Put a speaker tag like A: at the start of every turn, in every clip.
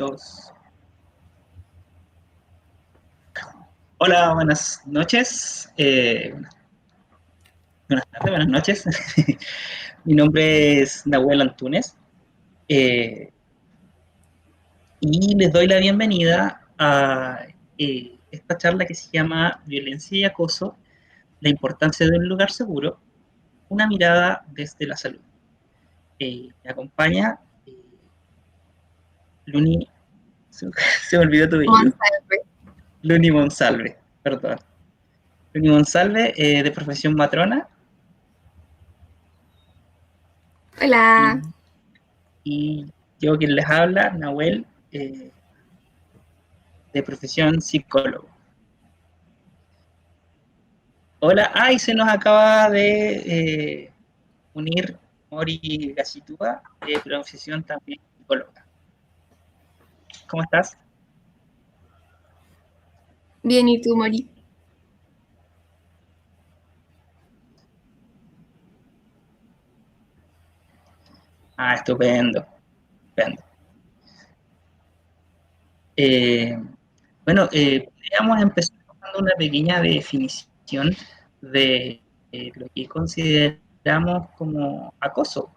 A: Dos. Hola, buenas noches. Buenas tardes, buenas noches. Mi nombre es Nahuel Antunes eh, y les doy la bienvenida a esta charla que se llama Violencia y Acoso, la importancia de un lugar seguro, una mirada desde la salud. Me acompaña Luni, se me olvidó tu apellido.
B: Monsalve.
A: Luni Monsalve, perdón. Luni Monsalve, de profesión matrona. Y,
B: Hola.
A: y yo quien les habla, Nahuel, de profesión psicólogo. Hola, y se nos acaba de unir Mori Gashituba, de profesión también psicóloga. ¿Cómo estás?
B: Bien, ¿y tú, Mori?
A: Estupendo, estupendo. Eh, bueno, podríamos empezar dando una pequeña definición de lo que consideramos como acoso.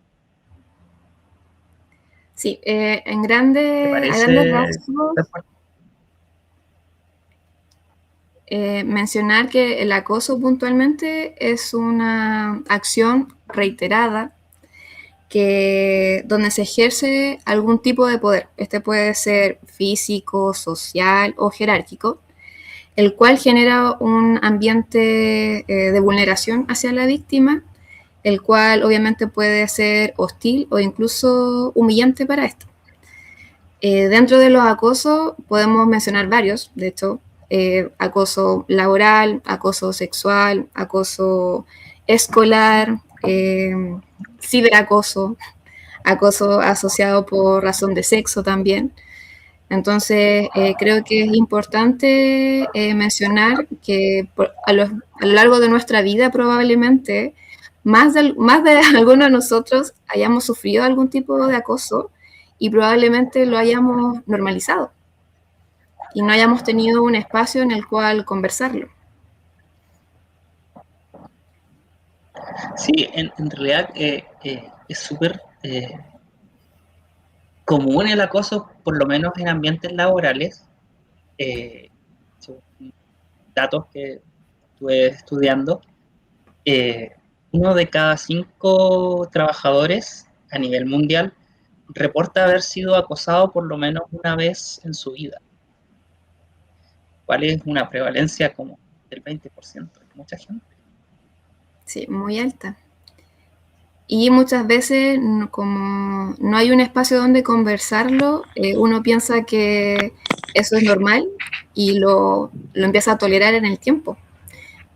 B: Sí,
A: ¿Te
B: a grandes
A: parece?
B: rasgos, mencionar que el acoso puntualmente es una acción reiterada donde se ejerce algún tipo de poder. Este puede ser físico, social o jerárquico, el cual genera un ambiente de vulneración hacia la víctima, el cual obviamente puede ser hostil o incluso humillante para esta. Dentro de los acosos podemos mencionar varios, de hecho, acoso laboral, acoso sexual, acoso escolar, ciberacoso, acoso asociado por razón de sexo también. Entonces, creo que es importante mencionar que a lo largo de nuestra vida probablemente más de algunos de nosotros hayamos sufrido algún tipo de acoso y probablemente lo hayamos normalizado y no hayamos tenido un espacio en el cual conversarlo.
A: Sí, en realidad es súper común el acoso, por lo menos en ambientes laborales, según datos que estuve estudiando. eh, Uno de cada 5 trabajadores a nivel mundial reporta haber sido acosado por lo menos una vez en su vida, cual es una prevalencia como del 20%, de mucha gente.
B: Sí, muy alta. Y muchas veces, como no hay un espacio donde conversarlo, uno piensa que eso es normal y lo empieza a tolerar en el tiempo.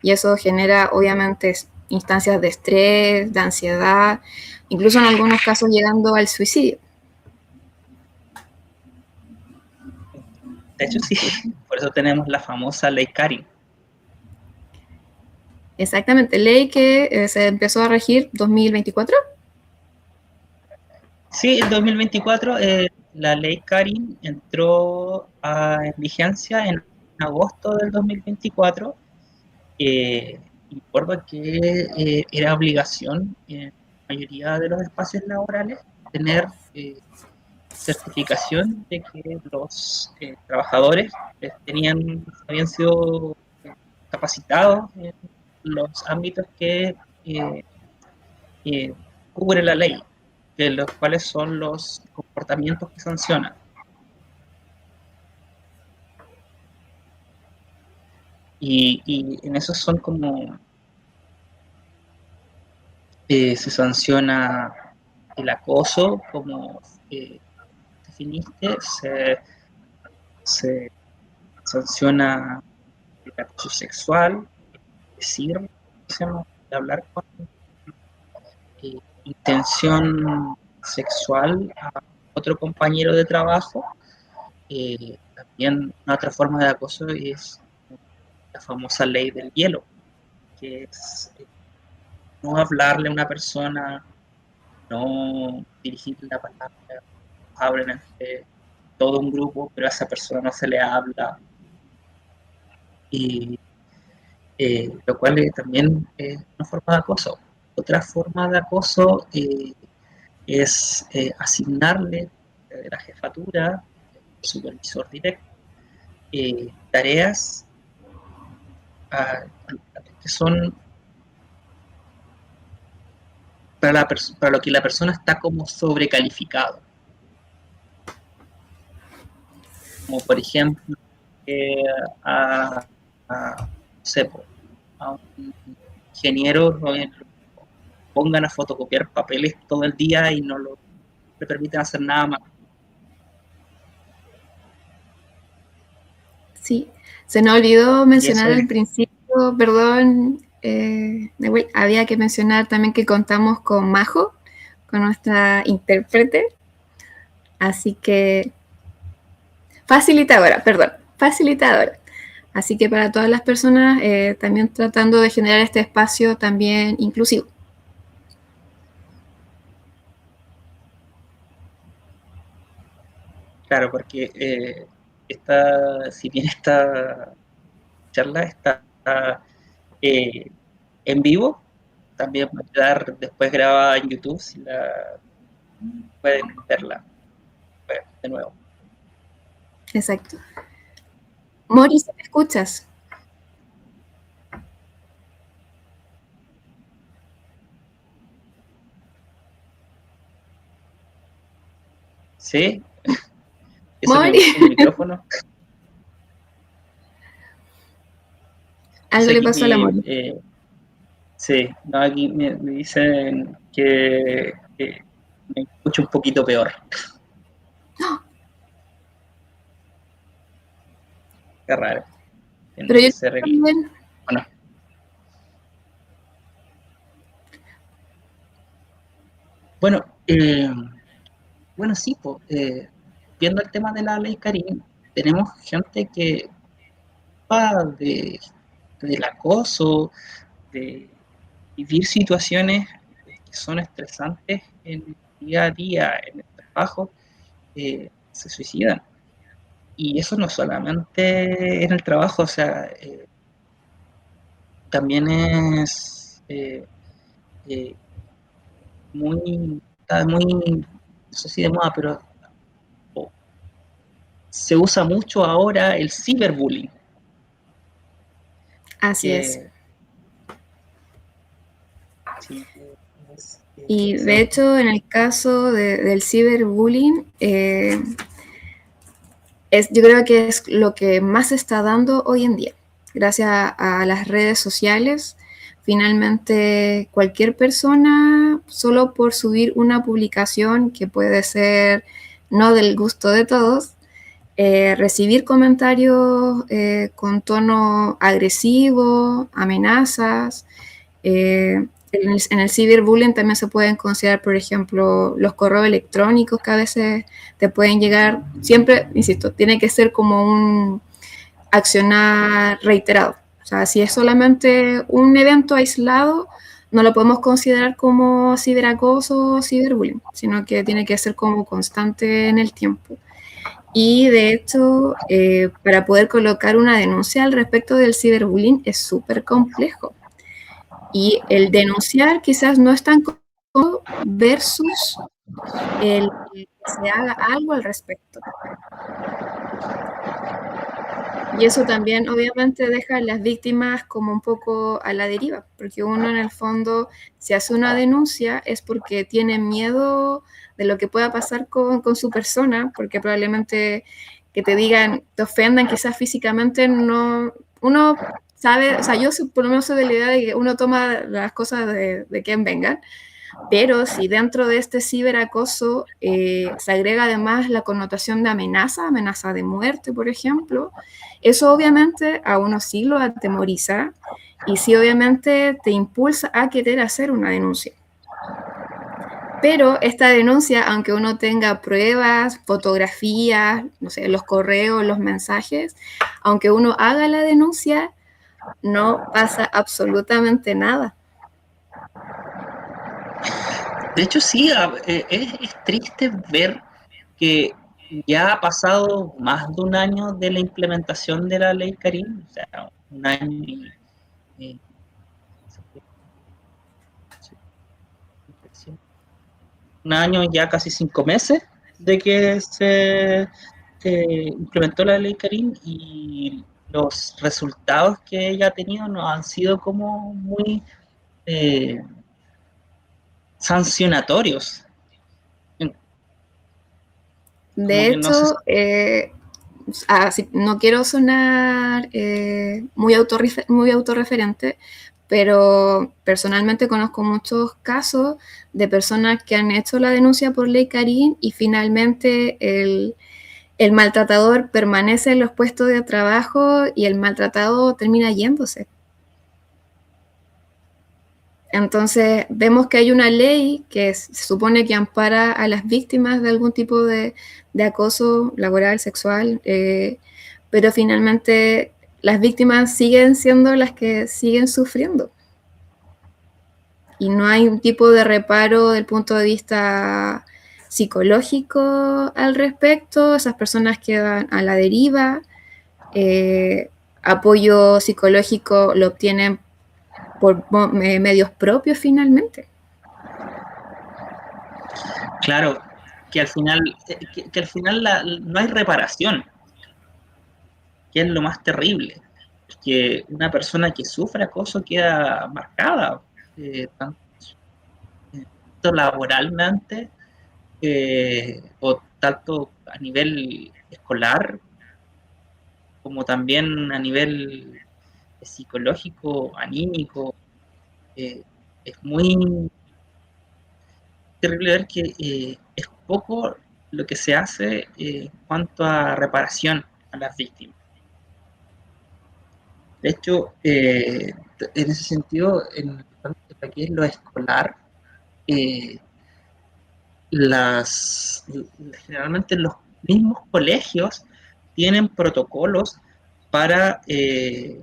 B: Y eso genera, obviamente, instancias de estrés, de ansiedad, incluso en algunos casos llegando al suicidio.
A: De hecho, sí, por eso tenemos la famosa ley Karin.
B: Exactamente, ley que se empezó a regir 2024.
A: Sí, en 2024 la ley Karin entró en vigencia en agosto del 2024. Y recuerdo que era obligación en la mayoría de los espacios laborales tener certificación de que los trabajadores habían sido capacitados en los ámbitos que eh, cubre la ley, de los cuales son los comportamientos que sancionan. Y en esos son como se sanciona el acoso, como definiste, se sanciona el acoso sexual, decir, hablar con intención sexual a otro compañero de trabajo. También una otra forma de acoso es la famosa ley del hielo, que es no hablarle a una persona, no dirigirle la palabra, hablen todo un grupo, pero a esa persona no se le habla, y lo cual también es una forma de acoso. Otra forma de acoso es asignarle de la jefatura, supervisor directo, tareas que son para lo que la persona está como sobrecalificado. Como por ejemplo, a, no sé, a un ingeniero lo pongan a fotocopiar papeles todo el día y no le permiten hacer nada más.
B: Sí, se nos olvidó
A: Y eso
B: mencionar
A: es,
B: al principio, perdón, había que mencionar también que contamos con Majo, con nuestra intérprete, así que facilitadora, perdón, facilitadora. Así que para todas las personas, también tratando de generar este espacio también inclusivo.
A: claro, porque si bien esta charla está eh, en vivo, también va a quedar después grabada en YouTube si la pueden verla de nuevo.
B: Exacto. Mori, ¿me escuchas?
A: ¿Sí? Eso que
B: Mori,
A: busco un micrófono.
B: algo
A: Dice
B: le
A: aquí
B: pasó a la
A: que
B: Mori.
A: sí, no, aquí me dicen que me escucho un poquito peor. Qué raro.
B: Pero
A: Tiene
B: yo
A: que ser el.
B: también,
A: Bueno, bueno, bueno sí, pues, viendo el tema de la ley Karim, tenemos gente que va del acoso, de vivir situaciones que son estresantes en el día a día, en el trabajo, se suicidan. Y eso no solamente en el trabajo, o sea, también es eh, está muy, no sé si de moda, pero oh, se usa mucho ahora el ciberbullying,
B: así es.
A: que sí,
B: Y de
A: esa,
B: hecho, en el caso del ciberbullying, yo creo que es lo que más se está dando hoy en día. Gracias a las redes sociales, finalmente cualquier persona, solo por subir una publicación que puede ser no del gusto de todos, recibir comentarios con tono agresivo, amenazas. En el ciberbullying también se pueden considerar, por ejemplo, los correos electrónicos que a veces te pueden llegar. Siempre, insisto, tiene que ser como un accionar reiterado. O sea, si es solamente un evento aislado, no lo podemos considerar como ciberacoso o ciberbullying, sino que tiene que ser como constante en el tiempo. Y de hecho, para poder colocar una denuncia al respecto del ciberbullying es súper complejo. Y el denunciar quizás no es tan cómodo versus el que se haga algo al respecto. Y eso también obviamente deja a las víctimas como un poco a la deriva, porque uno en el fondo, si hace una denuncia es porque tiene miedo de lo que pueda pasar con su persona, porque probablemente que te digan, te ofendan quizás físicamente, no, uno sabe, o sea, yo por lo menos soy de la idea de que uno toma las cosas de quien vengan, pero si dentro de este ciberacoso se agrega además la connotación de amenaza, amenaza de muerte, por ejemplo, eso obviamente a uno sí lo atemoriza y sí obviamente te impulsa a querer hacer una denuncia. Pero esta denuncia, aunque uno tenga pruebas, fotografías, no sé, los correos, los mensajes, aunque uno haga la denuncia, no pasa absolutamente nada.
A: de hecho sí, es triste ver que ya ha pasado más de un año de la implementación de la ley Karim, o sea, un año y un año ya casi 5 meses de que se implementó la ley Karim, y los resultados que ella ha tenido no han sido como muy eh, sancionatorios. Como
B: De
A: que no sé.
B: hecho, sí, no quiero sonar muy autorreferente, pero personalmente conozco muchos casos de personas que han hecho la denuncia por ley Karim y finalmente el maltratador permanece en los puestos de trabajo y el maltratado termina yéndose. Entonces vemos que hay una ley que se supone que ampara a las víctimas de algún tipo de acoso laboral, sexual, pero finalmente las víctimas siguen siendo las que siguen sufriendo. Y no hay un tipo de reparo del punto de vista psicológico al respecto. Esas personas quedan a la deriva. Apoyo psicológico lo obtienen por medios propios finalmente.
A: Claro, que al final no hay reparación, que es lo más terrible, que una persona que sufre acoso queda marcada, tanto laboralmente, o tanto a nivel escolar, como también a nivel psicológico, anímico. Eh, es muy terrible ver que es poco lo que se hace en cuanto a reparación a las víctimas. De hecho, en ese sentido, en lo que es lo escolar, eh, las, generalmente los mismos colegios tienen protocolos para eh,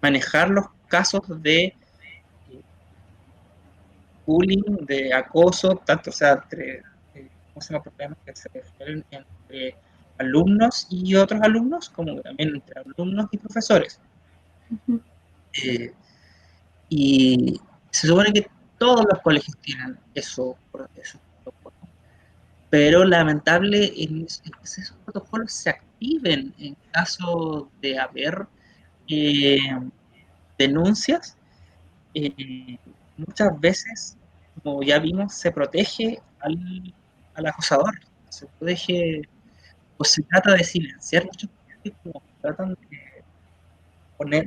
A: manejar los casos de bullying, de acoso, tanto, o sea, entre, ¿cómo se llama? Problemas que se refieren entre alumnos y otros alumnos, como también entre alumnos y profesores.
B: Uh-huh.
A: Eh, y se supone que todos los colegios tienen esos protocolos, pero lamentable es que esos protocolos se activen en caso de haber eh, denuncias. eh, Muchas veces, como ya vimos, se protege al acosador, se protege o se trata de silenciar muchos casos, como tratan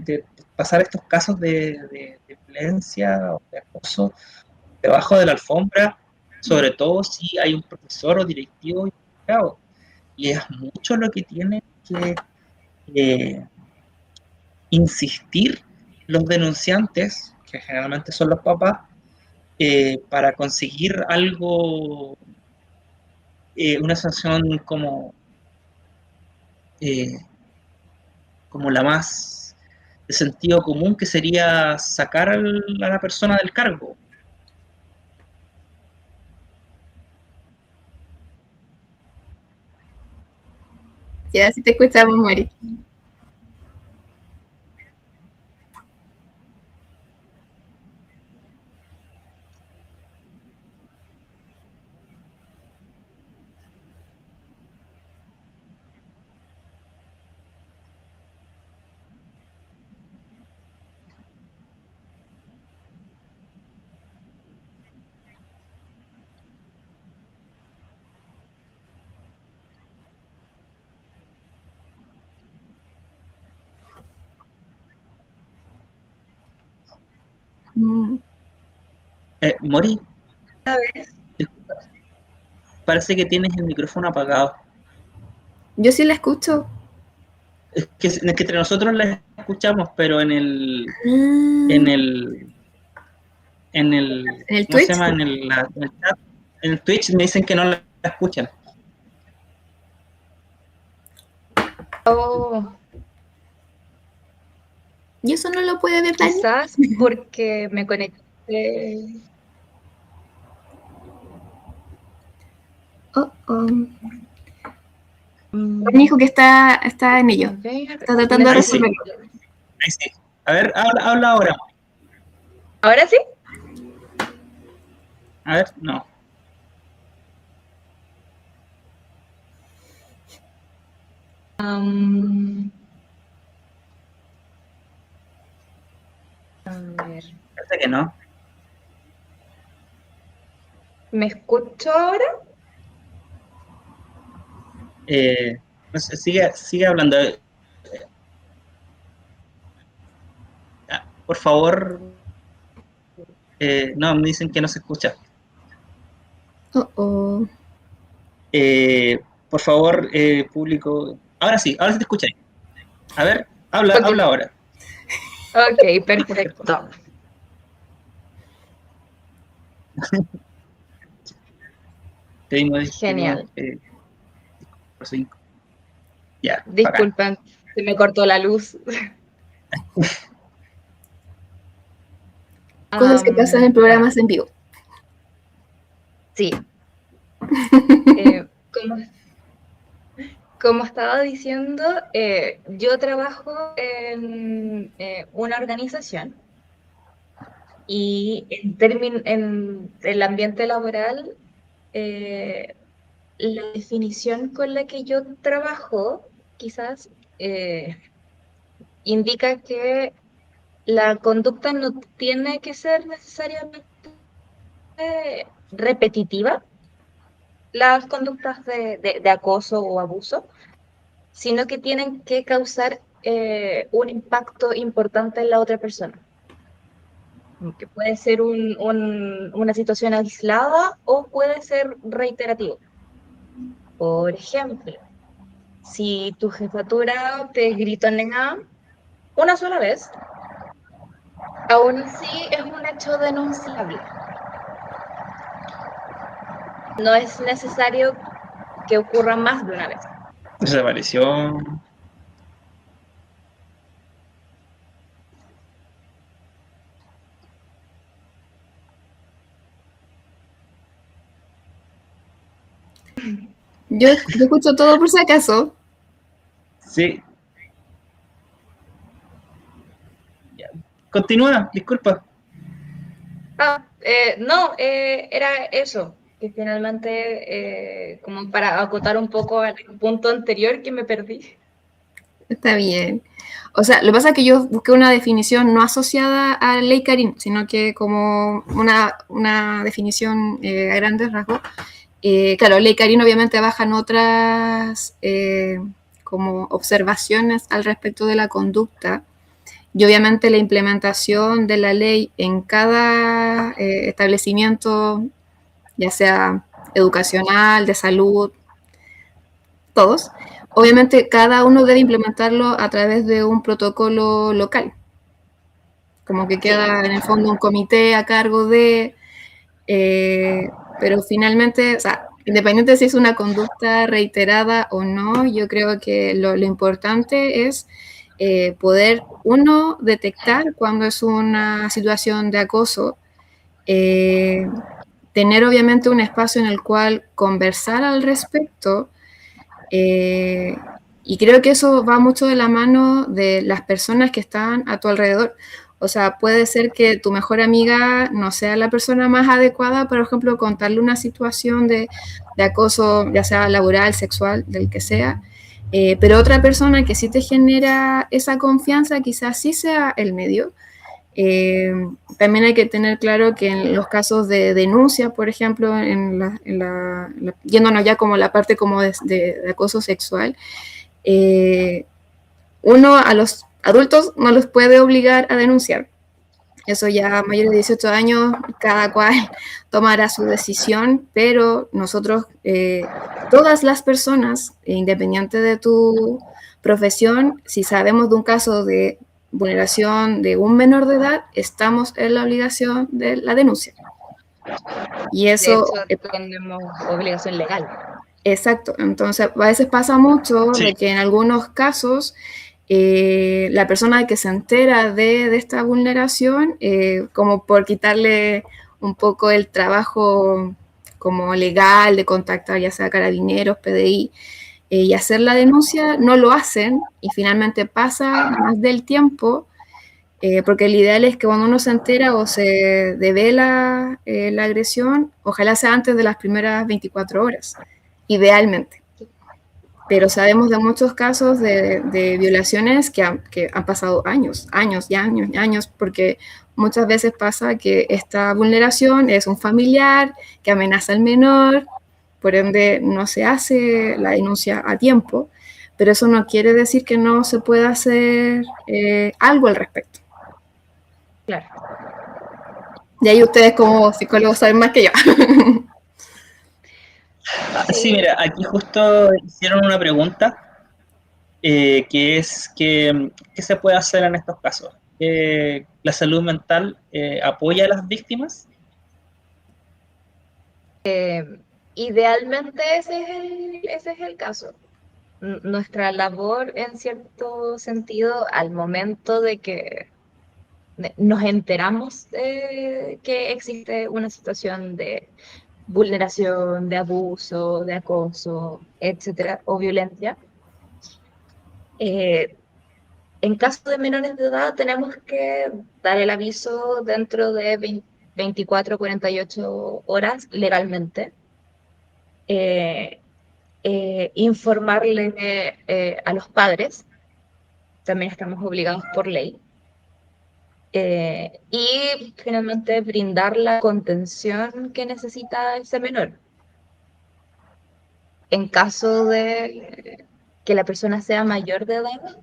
A: de pasar estos casos de violencia o de acoso debajo de la alfombra, sobre todo si hay un profesor o directivo involucrado. Y es mucho lo que tienen que eh, insistir los denunciantes, que generalmente son los papás, para conseguir algo, una sanción eh, como la más de sentido común, que sería sacar a la persona del cargo.
B: Ya, si te escuchamos, Mari. Mm.
A: Mori, parece que tienes el micrófono apagado.
B: Yo sí la escucho.
A: Es que entre nosotros la escuchamos, pero en
B: Ah,
A: el,
B: en el
A: ¿cómo se
B: Twitch.
A: llama? En el chat, en el Twitch me dicen que no la escuchan.
C: Oh,
B: Y eso no lo puede ver Dani.
C: quizás porque me conecté.
B: Me dijo que está en ello. Está tratando de resolverlo.
A: Ahí sí. A ver, habla ahora.
C: ¿Ahora sí?
A: A ver, no.
C: A ver.
A: Parece que no.
C: ¿Me escucho ahora?
A: No sé, sigue hablando. Por favor. No, me dicen que no se escucha. Por favor, público. Ahora sí te escucháis. A ver, habla
C: Ok.
A: ahora.
C: Ok, perfecto. Genial.
A: Ya, bacán.
C: Disculpen, se me cortó la luz.
B: Cosas que pasan en programas en vivo.
C: Sí. Como estaba diciendo, yo trabajo en una organización y en el ambiente laboral, la definición con la que yo trabajo quizás indica que la conducta no tiene que ser necesariamente repetitiva, las conductas de acoso o abuso, sino que tienen que causar un impacto importante en la otra persona. Que puede ser una situación aislada o puede ser reiterativo. Por ejemplo, si tu jefatura te gritonea una sola vez, aún así es un hecho denunciable. No es necesario que ocurra más de una vez.
A: Desapareció.
B: Yo escucho todo por si acaso.
A: Sí. Ya. Continúa, disculpa.
C: No, era eso, que finalmente, como para acotar un poco al punto anterior que me perdí.
B: Está bien. O sea, lo que pasa es que yo busqué una definición no asociada a ley Karim, sino que como una definición a grandes rasgos. Claro, ley Karim obviamente bajan otras como observaciones al respecto de la conducta y obviamente la implementación de la ley en cada establecimiento, ya sea educacional, de salud, todos, obviamente cada uno debe implementarlo a través de un protocolo local. Como que queda en el fondo un comité a cargo de, pero finalmente, o sea, independiente de si es una conducta reiterada o no, yo creo que lo importante es poder, uno, detectar cuando es una situación de acoso, tener obviamente un espacio en el cual conversar al respecto, y creo que eso va mucho de la mano de las personas que están a tu alrededor. O sea, puede ser que tu mejor amiga no sea la persona más adecuada, por ejemplo, contarle una situación de acoso, ya sea laboral, sexual, del que sea, pero otra persona que sí te genera esa confianza, quizás sí sea el medio. También hay que tener claro que en los casos de denuncia, por ejemplo, yéndonos ya como la parte como de acoso sexual, uno a los adultos no los puede obligar a denunciar. Eso ya a mayores de 18 años, cada cual tomará su decisión, pero nosotros, todas las personas, independiente de tu profesión, si sabemos de un caso de vulneración de un menor de edad, estamos en la obligación de la denuncia. Y eso...
C: De hecho, tenemos obligación legal.
B: Exacto, entonces a veces pasa mucho de que en algunos casos la persona que se entera de esta vulneración, como por quitarle un poco el trabajo como legal de contactar ya sea Carabineros, PDI, y hacer la denuncia, no lo hacen y finalmente pasa más del tiempo, porque el ideal es que cuando uno se entera o se devela la agresión, ojalá sea antes de las primeras 24 horas, idealmente. Pero sabemos de muchos casos de violaciones que han pasado años, porque muchas veces pasa que esta vulneración es un familiar que amenaza al menor, por ende no se hace la denuncia a tiempo, pero eso no quiere decir que no se pueda hacer algo al respecto.
C: Claro.
B: Y ahí ustedes como psicólogos saben más que yo.
A: Sí, mira, aquí justo hicieron una pregunta que es que, ¿qué se puede hacer en estos casos? ¿La salud mental apoya a las víctimas?
C: Idealmente ese es el caso. Nuestra labor, en cierto sentido, al momento de que nos enteramos de que existe una situación de vulneración, de abuso, de acoso, etcétera, o violencia, eh, en caso de menores de edad tenemos que dar el aviso dentro de 24 a 48 horas legalmente. Eh, Informarle a los padres, también estamos obligados por ley, y finalmente brindar la contención que necesita ese menor. En caso de que la persona sea mayor de edad,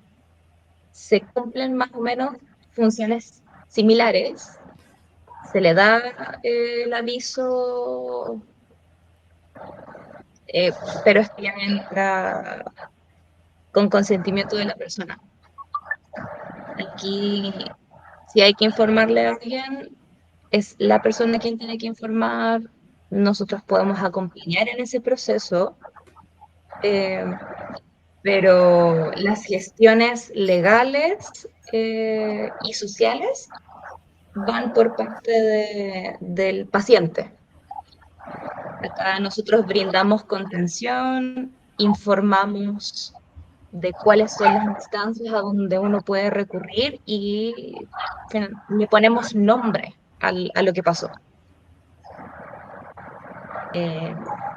C: se cumplen más o menos funciones similares. Se le da el aviso, pero esto ya entra con consentimiento de la persona. Aquí, si hay que informarle a alguien, es la persona quien tiene que informar. Nosotros podemos acompañar en ese proceso, eh, pero las gestiones legales y sociales van por parte del paciente. Acá nosotros brindamos contención, informamos de cuáles son las instancias a donde uno puede recurrir y le ponemos nombre a lo que pasó.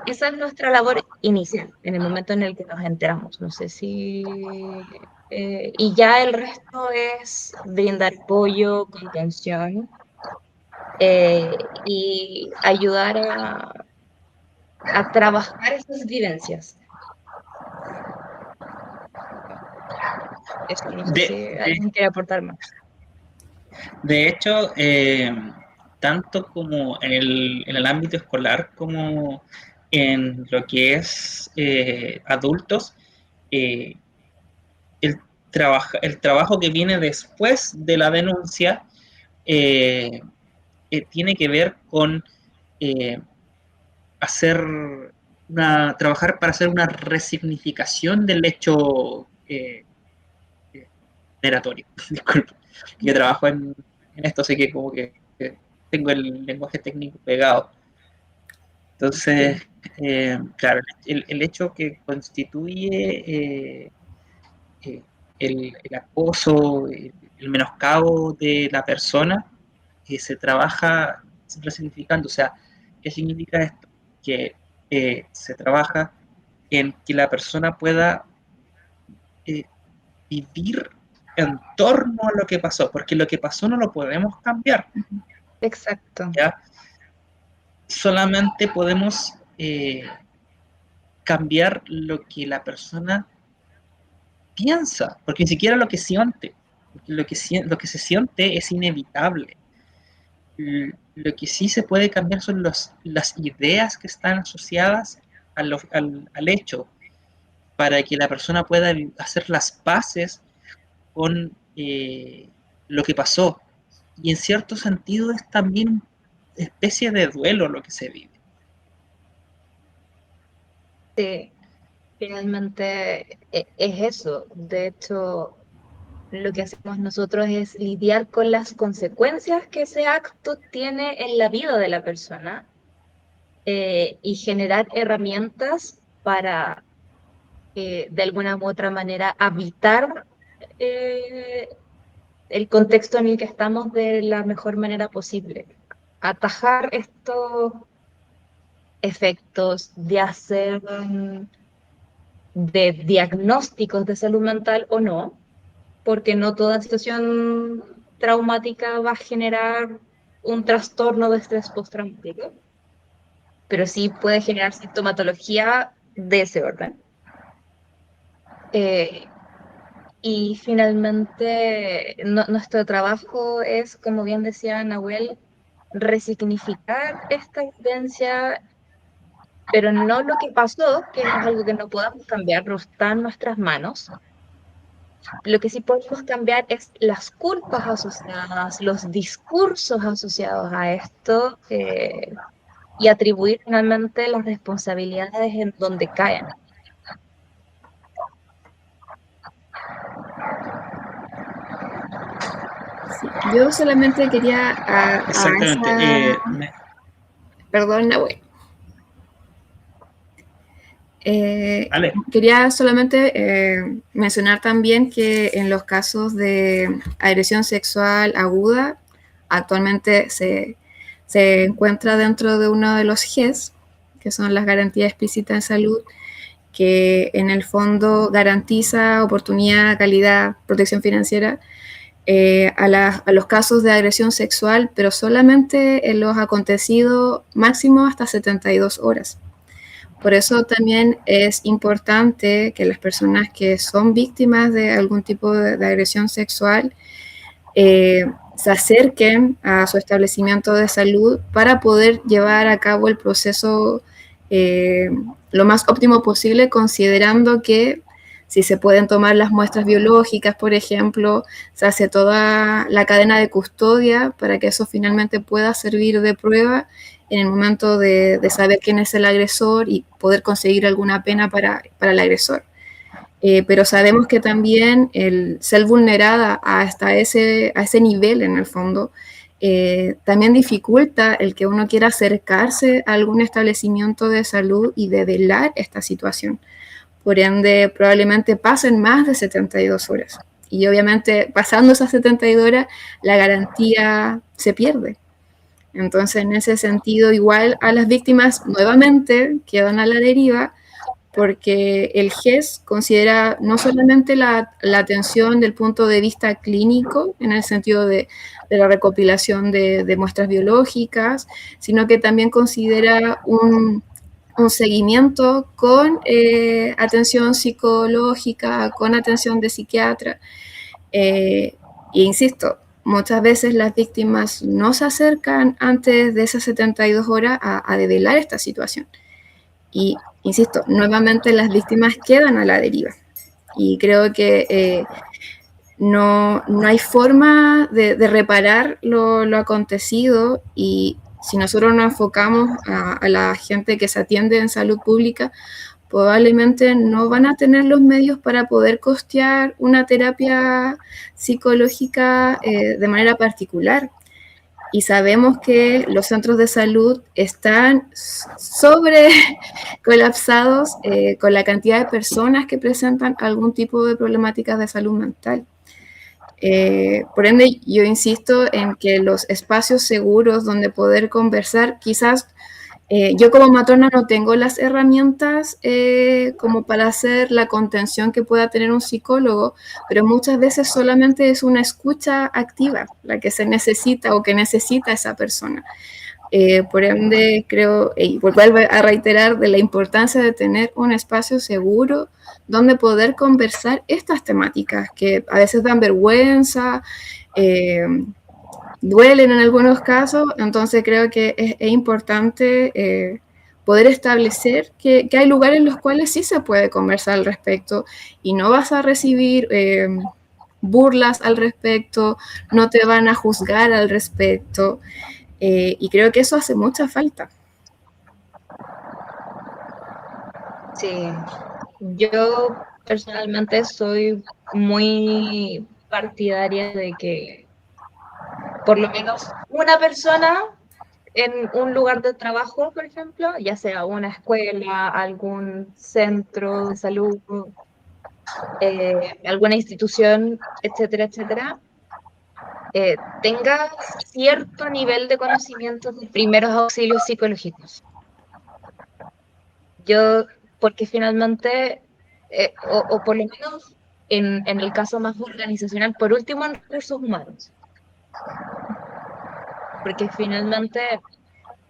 C: Esa es nuestra labor inicial, en el momento en el que nos enteramos. No sé si... y ya el resto es brindar apoyo, contención, y ayudar a trabajar esas vivencias. Eso, no sé si alguien quiere aportar más.
A: De hecho, tanto como en el ámbito escolar como en lo que es adultos, eh, el trabajo que viene después de la denuncia eh, tiene que ver con eh, hacer trabajar para hacer una resignificación del hecho generatorio. Disculpe, yo trabajo en esto, así que como que tengo el lenguaje técnico pegado. Entonces, claro, el hecho que constituye el acoso, el menoscabo de la persona, se trabaja resignificando. O sea, ¿qué significa esto? Que se trabaja en que la persona pueda eh, vivir en torno a lo que pasó, porque lo que pasó no lo podemos cambiar.
C: Exacto.
A: ¿Ya? Solamente podemos cambiar lo que la persona piensa, porque ni siquiera lo que siente, porque lo que se siente es inevitable. Lo que sí se puede cambiar son las ideas que están asociadas al hecho, para que la persona pueda hacer las paces con lo que pasó. Y en cierto sentido es también especie de duelo lo que se vive.
C: Sí, finalmente es eso. De hecho, lo que hacemos nosotros es lidiar con las consecuencias que ese acto tiene en la vida de la persona, y generar herramientas para, de alguna u otra manera, habitar el contexto en el que estamos de la mejor manera posible. Atajar estos efectos de hacer de diagnósticos de salud mental o no, porque no toda situación traumática va a generar un trastorno de estrés postraumático, pero sí puede generar sintomatología de ese orden. Y finalmente, nuestro trabajo es, como bien decía Nahuel, resignificar esta evidencia, pero no lo que pasó, que es algo que no podamos cambiar, no está en nuestras manos. Lo que sí podemos cambiar es las culpas asociadas, los discursos asociados a esto, y atribuir finalmente las responsabilidades en donde caen.
B: Sí, yo solamente quería a
A: Exactamente.
B: esa... Perdón, Nahuel.
A: Ale,
B: Quería solamente mencionar también que en los casos de agresión sexual aguda, actualmente se encuentra dentro de uno de los GES, que son las garantías explícitas en salud, que en el fondo garantiza oportunidad, calidad, protección financiera a los casos de agresión sexual, pero solamente en los acontecidos máximo hasta 72 horas. Por eso también es importante que las personas que son víctimas de algún tipo de agresión sexual se acerquen a su establecimiento de salud para poder llevar a cabo el proceso lo más óptimo posible, considerando que si se pueden tomar las muestras biológicas, por ejemplo, se hace toda la cadena de custodia para que eso finalmente pueda servir de prueba en el momento de saber quién es el agresor y poder conseguir alguna pena para el agresor. Pero sabemos que también el ser vulnerada hasta ese nivel, en el fondo, también dificulta el que uno quiera acercarse a algún establecimiento de salud y develar esta situación. Por ende, probablemente pasen más de 72 horas. Y obviamente, pasando esas 72 horas, la garantía se pierde. Entonces, en ese sentido, igual a las víctimas nuevamente quedan a la deriva, porque el GES considera no solamente la atención del punto de vista clínico, en el sentido de la recopilación de muestras biológicas, sino que también considera un seguimiento con atención psicológica, con atención de psiquiatra. E insisto, muchas veces las víctimas no se acercan antes de esas 72 horas a develar esta situación. Y, insisto, nuevamente las víctimas quedan a la deriva. Y creo que no hay forma de reparar lo acontecido, y si nosotros nos enfocamos a la gente que se atiende en salud pública, probablemente no van a tener los medios para poder costear una terapia psicológica de manera particular. Y sabemos que los centros de salud están sobre colapsados con la cantidad de personas que presentan algún tipo de problemáticas de salud mental. Por ende, yo insisto en que los espacios seguros donde poder conversar, quizás yo como matrona no tengo las herramientas como para hacer la contención que pueda tener un psicólogo, pero muchas veces solamente es una escucha activa la que se necesita o que necesita esa persona. Por ende, creo, y vuelvo a reiterar de la importancia de tener un espacio seguro donde poder conversar estas temáticas que a veces dan vergüenza, duelen en algunos casos. Entonces creo que es importante poder establecer que hay lugares en los cuales sí se puede conversar al respecto y no vas a recibir burlas al respecto, no te van a juzgar al respecto, y creo que eso hace mucha falta.
C: Sí, yo personalmente soy muy partidaria de que por lo menos una persona en un lugar de trabajo, por ejemplo, ya sea una escuela, algún centro de salud, alguna institución, etcétera, etcétera, tenga cierto nivel de conocimiento de primeros auxilios psicológicos. Yo, porque finalmente, o por lo menos en el caso más organizacional, por último en recursos humanos, porque finalmente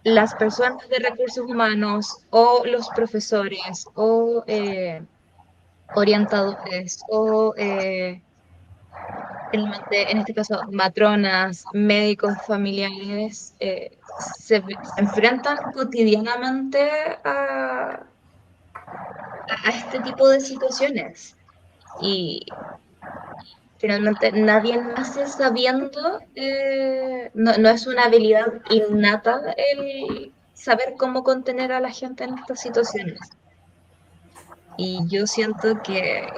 C: las personas de recursos humanos o los profesores o orientadores o en este caso matronas, médicos familiares, se enfrentan cotidianamente a este tipo de situaciones. Y finalmente nadie nace sabiendo, no es una habilidad innata el saber cómo contener a la gente en estas situaciones. Y yo siento que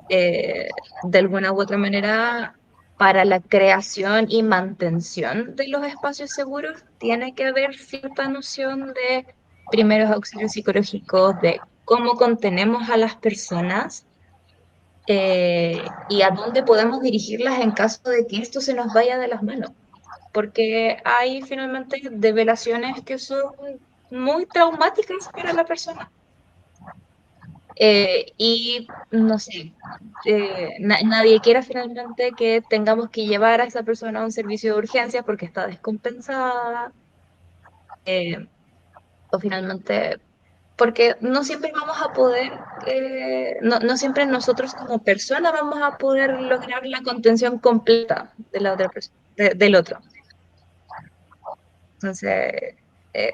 C: de alguna u otra manera, para la creación y mantención de los espacios seguros, tiene que haber cierta noción de primeros auxilios psicológicos, de cómo contenemos a las personas y a dónde podemos dirigirlas en caso de que esto se nos vaya de las manos. Porque hay finalmente develaciones que son muy traumáticas para la persona. Y no sé, nadie quiera finalmente que tengamos que llevar a esa persona a un servicio de urgencias porque está descompensada, eh, o finalmente, porque no siempre vamos a poder, no siempre nosotros como persona vamos a poder lograr la contención completa de la otra persona, del otro. Entonces, eh,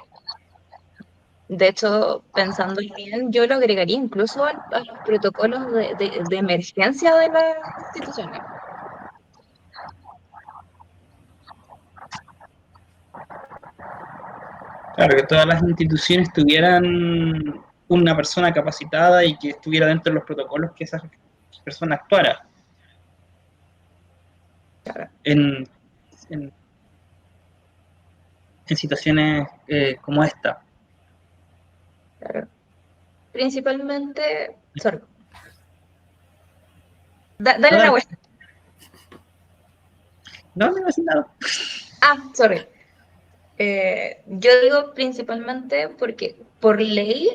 C: de hecho, pensando bien, yo lo agregaría incluso a los protocolos de emergencia de las instituciones.
A: Claro, que todas las instituciones tuvieran una persona capacitada y que estuviera dentro de los protocolos que esa persona actuara en, en, en situaciones como esta.
C: Claro. Principalmente, sorry, dale
A: No,
C: la
A: dale.
C: vuelta.
A: No, no, no, nada.
C: Ah, sorry. Yo digo principalmente porque por ley,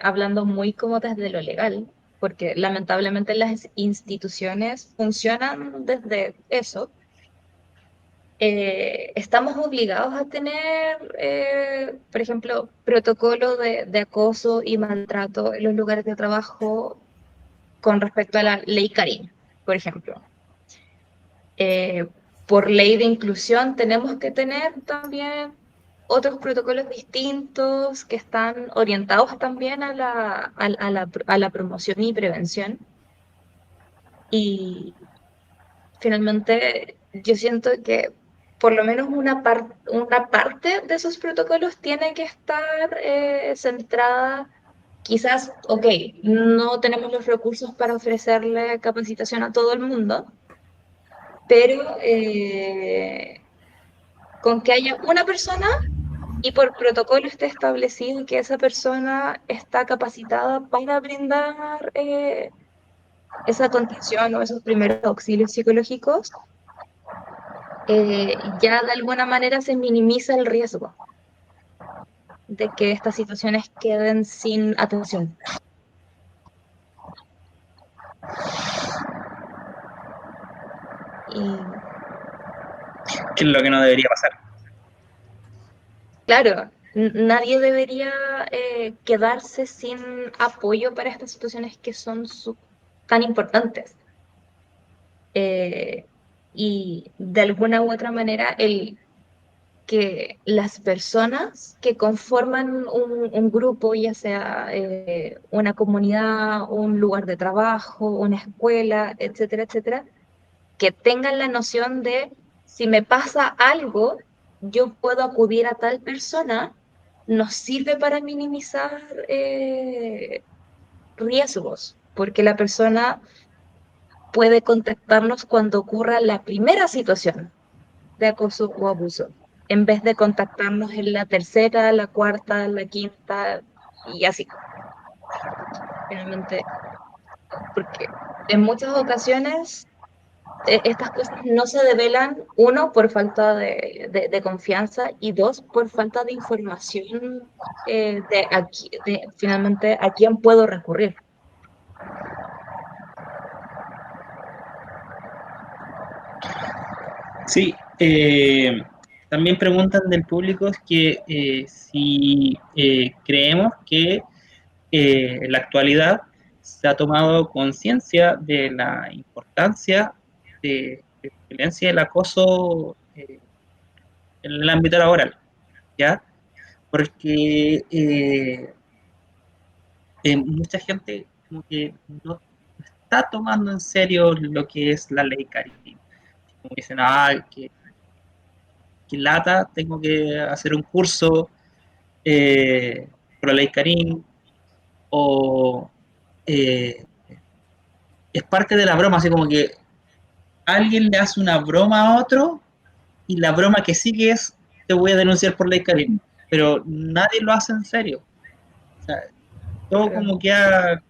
C: hablando muy como desde lo legal, porque lamentablemente las instituciones funcionan desde eso, estamos obligados a tener, por ejemplo, protocolos de acoso y maltrato en los lugares de trabajo con respecto a la ley Karim, por ejemplo. Eh, por ley de inclusión tenemos que tener también otros protocolos distintos que están orientados también a la promoción y prevención. Y finalmente yo siento que por lo menos una parte de esos protocolos tiene que estar centrada. Quizás, ok, no tenemos los recursos para ofrecerle capacitación a todo el mundo, pero con que haya una persona y por protocolo esté establecido que esa persona está capacitada para brindar esa contención o esos primeros auxilios psicológicos, ya de alguna manera se minimiza el riesgo de que estas situaciones queden sin atención. Y
A: Que es lo que no debería pasar.
C: claro, nadie debería quedarse sin apoyo para estas situaciones que son tan importantes. Eh, y de alguna u otra manera, el que las personas que conforman un grupo, ya sea una comunidad, un lugar de trabajo, una escuela, etcétera, etcétera, que tengan la noción de si me pasa algo, yo puedo acudir a tal persona, nos sirve para minimizar riesgos, porque la persona puede contactarnos cuando ocurra la primera situación. de acoso o abuso, en vez de contactarnos en la tercera, la cuarta, la quinta y así, finalmente, porque en muchas ocasiones estas cosas no se develan, uno, por falta de confianza y dos, por falta de información de finalmente a quién puedo recurrir.
A: Sí, también preguntan del público es que si creemos que en la actualidad se ha tomado conciencia de la importancia de la violencia y el acoso en el ámbito laboral, ¿ya? Porque mucha gente como que no está tomando en serio lo que es la ley Karim. Como dicen, que lata, tengo que hacer un curso por la ley Karim, o eh, es parte de la broma, así como que alguien le hace una broma a otro y la broma que sigue es te voy a denunciar por ley Karim, pero nadie lo hace en serio. O sea, todo
C: Claro.
A: como que ha,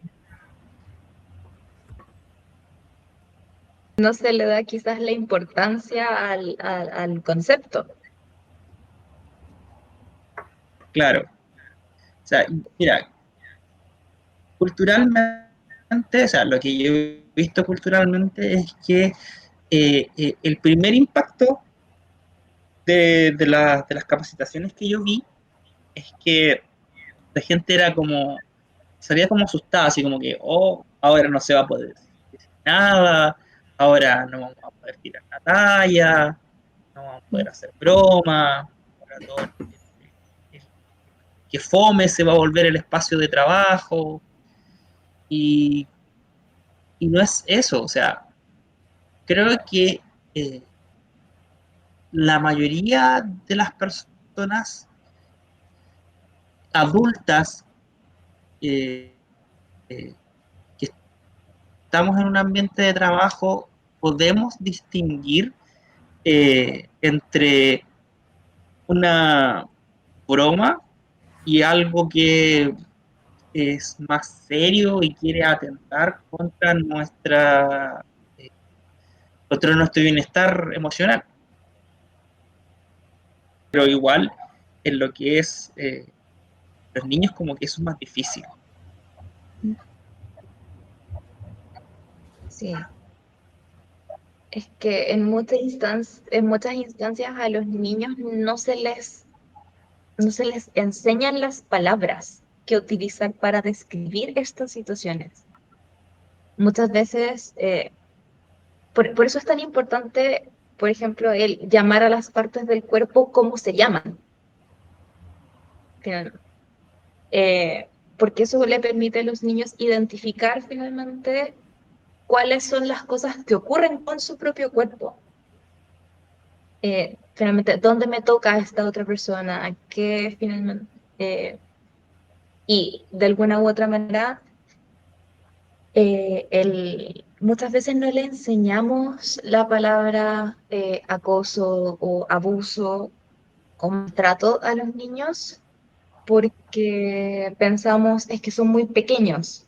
C: No se le da quizás la importancia al concepto.
A: claro. O sea, mira, culturalmente, o sea, lo que yo he visto culturalmente es que el primer impacto de las capacitaciones que yo vi es que la gente era como, salía como asustada, así como que, oh, ahora no se va a poder decir nada, ahora no vamos a poder tirar la talla, no vamos a poder hacer bromas, ahora todo el- que fome se va a volver el espacio de trabajo, y, y no es eso, o sea, creo que eh, la mayoría de las personas adultas eh, eh, que estamos en un ambiente de trabajo podemos distinguir entre una broma y algo que es más serio y quiere atentar eh, contra nuestro bienestar emocional. Pero igual en lo que es los niños como que eso es más difícil.
C: Sí. Es que en muchas instancias a los niños no se les enseñan las palabras que utilizar para describir estas situaciones. Muchas veces, por eso es tan importante, por ejemplo, el llamar a las partes del cuerpo cómo se llaman, finalmente. Porque eso le permite a los niños identificar finalmente cuáles son las cosas que ocurren con su propio cuerpo. Finalmente, dónde me toca a esta otra persona, qué finalmente, y de alguna u otra manera, muchas veces no le enseñamos la palabra acoso o abuso o maltrato a los niños porque pensamos es que son muy pequeños.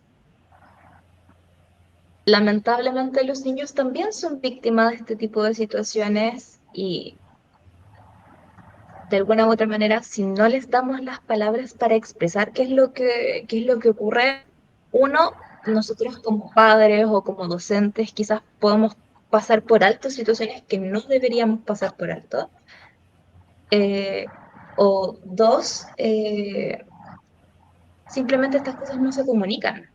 C: Lamentablemente los niños también son víctimas de este tipo de situaciones y de alguna u otra manera, si no les damos las palabras para expresar qué es lo que ocurre, uno, nosotros como padres o como docentes quizás podemos pasar por alto situaciones que no deberíamos pasar por alto. Eh, o dos, simplemente estas cosas no se comunican.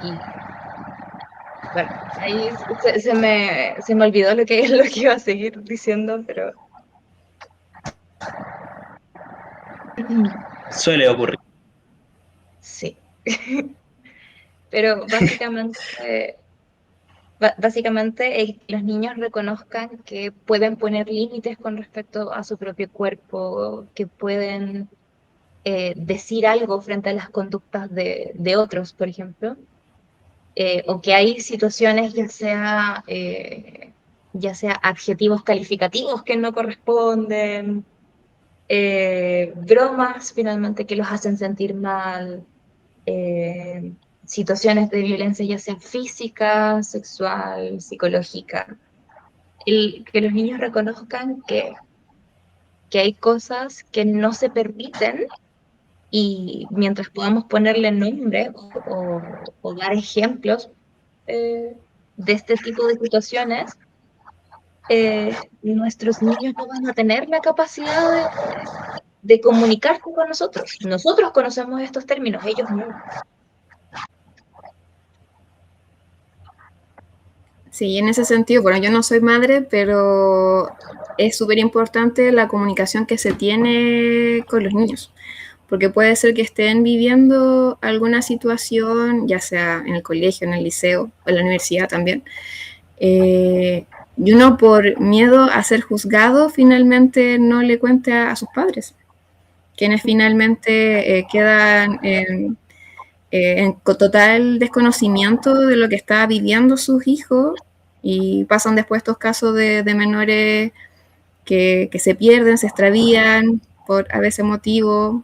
C: Y bueno, ahí se me olvidó lo que iba a seguir diciendo, pero
A: Suele ocurrir.
C: sí. Pero básicamente los niños reconozcan que pueden poner límites con respecto a su propio cuerpo, que pueden decir algo frente a las conductas de otros, por ejemplo. o que hay situaciones, ya sea adjetivos calificativos que no corresponden, bromas finalmente que los hacen sentir mal, eh, situaciones de violencia ya sea física, sexual, psicológica. Que los niños reconozcan que hay cosas que no se permiten y mientras podamos ponerle nombre o dar ejemplos de este tipo de situaciones, nuestros niños no van a tener la capacidad de comunicarse con nosotros. Nosotros conocemos estos términos, ellos no.
B: Sí, en ese sentido, bueno, yo no soy madre, pero es súper importante la comunicación que se tiene con los niños, porque puede ser que estén viviendo alguna situación, ya sea en el colegio, en el liceo, o en la universidad también, y uno por miedo a ser juzgado finalmente no le cuente a sus padres, quienes finalmente quedan en total desconocimiento de lo que está viviendo sus hijos y pasan después estos casos de menores que se pierden, se extravían por a veces motivo.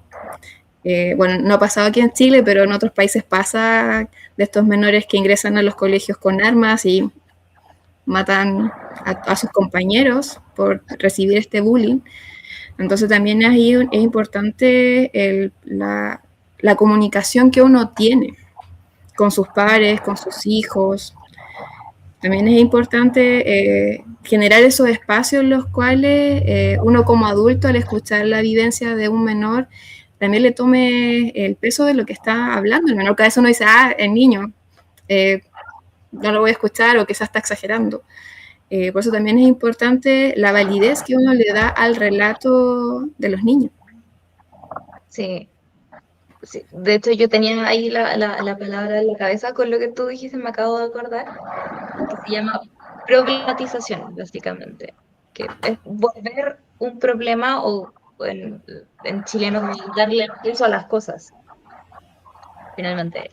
B: Bueno, no ha pasado aquí en Chile, pero en otros países pasa de estos menores que ingresan a los colegios con armas y matan a sus compañeros por recibir este bullying. Entonces también ahí es importante la comunicación que uno tiene con sus pares, con sus hijos. También es importante generar esos espacios en los cuales uno como adulto al escuchar la vivencia de un menor también le tome el peso de lo que está hablando el menor. Cada vez uno dice, el niño, no lo voy a escuchar o quizás está exagerando. Por eso también es importante la validez que uno le da al relato de los niños.
C: Sí. Sí, de hecho, yo tenía ahí la palabra en la cabeza con lo que tú dijiste, me acabo de acordar, que se llama problematización, básicamente, que es volver un problema o en chileno darle peso a las cosas, finalmente.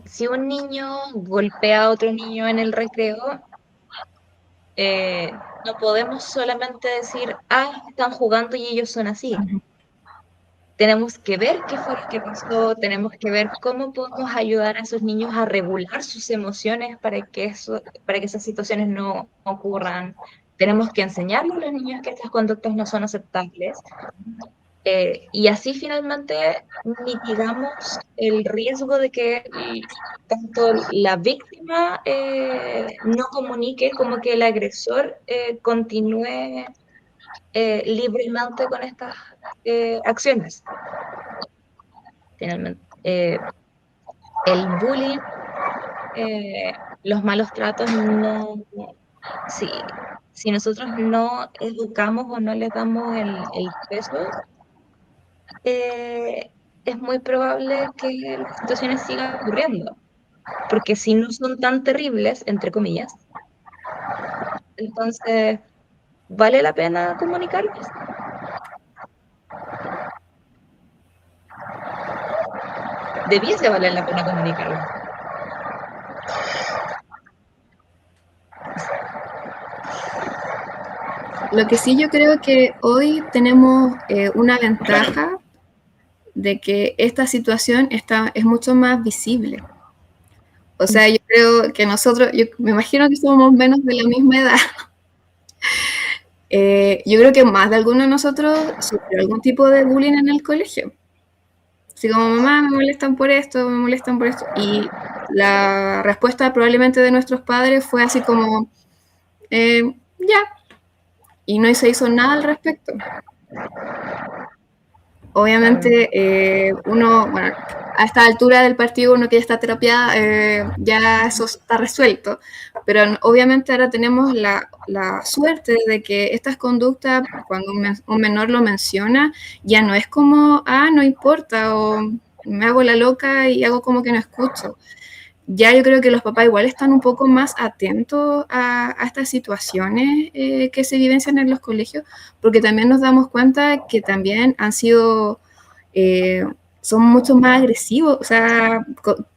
C: Si un niño golpea a otro niño en el recreo, no podemos solamente decir, están jugando y ellos son así. Tenemos que ver qué fue lo que pasó, tenemos que ver cómo podemos ayudar a esos niños a regular sus emociones para que esas situaciones no ocurran. Tenemos que enseñarles a los niños que estas conductas no son aceptables. Y así finalmente mitigamos el riesgo de que tanto la víctima no comunique como que el agresor continúe libremente con estas acciones. Finalmente, el bullying, los malos tratos, no, si nosotros no educamos o no les damos el peso, es muy probable que las situaciones sigan ocurriendo, porque si no son tan terribles, entre comillas, entonces, ¿vale la pena comunicarles? Debiese valer la pena comunicarles.
B: Lo que sí yo creo que hoy tenemos una ventaja de que esta situación es mucho más visible. O sea, yo creo que nosotros, yo me imagino que somos menos de la misma edad. Yo creo que más de alguno de nosotros sufrió algún tipo de bullying en el colegio. Así como, mamá, me molestan por esto, me molestan por esto. Y la respuesta probablemente de nuestros padres fue así como, ya. Y no se hizo nada al respecto. Obviamente, uno, bueno, a esta altura del partido, uno que ya está terapia, ya eso está resuelto. Pero obviamente ahora tenemos la suerte de que estas conductas, cuando un menor lo menciona, ya no es como, no importa, o me hago la loca y hago como que no escucho. Ya yo creo que los papás igual están un poco más atentos a estas situaciones que se vivencian en los colegios, porque también nos damos cuenta que también han sido son mucho más agresivos. O sea,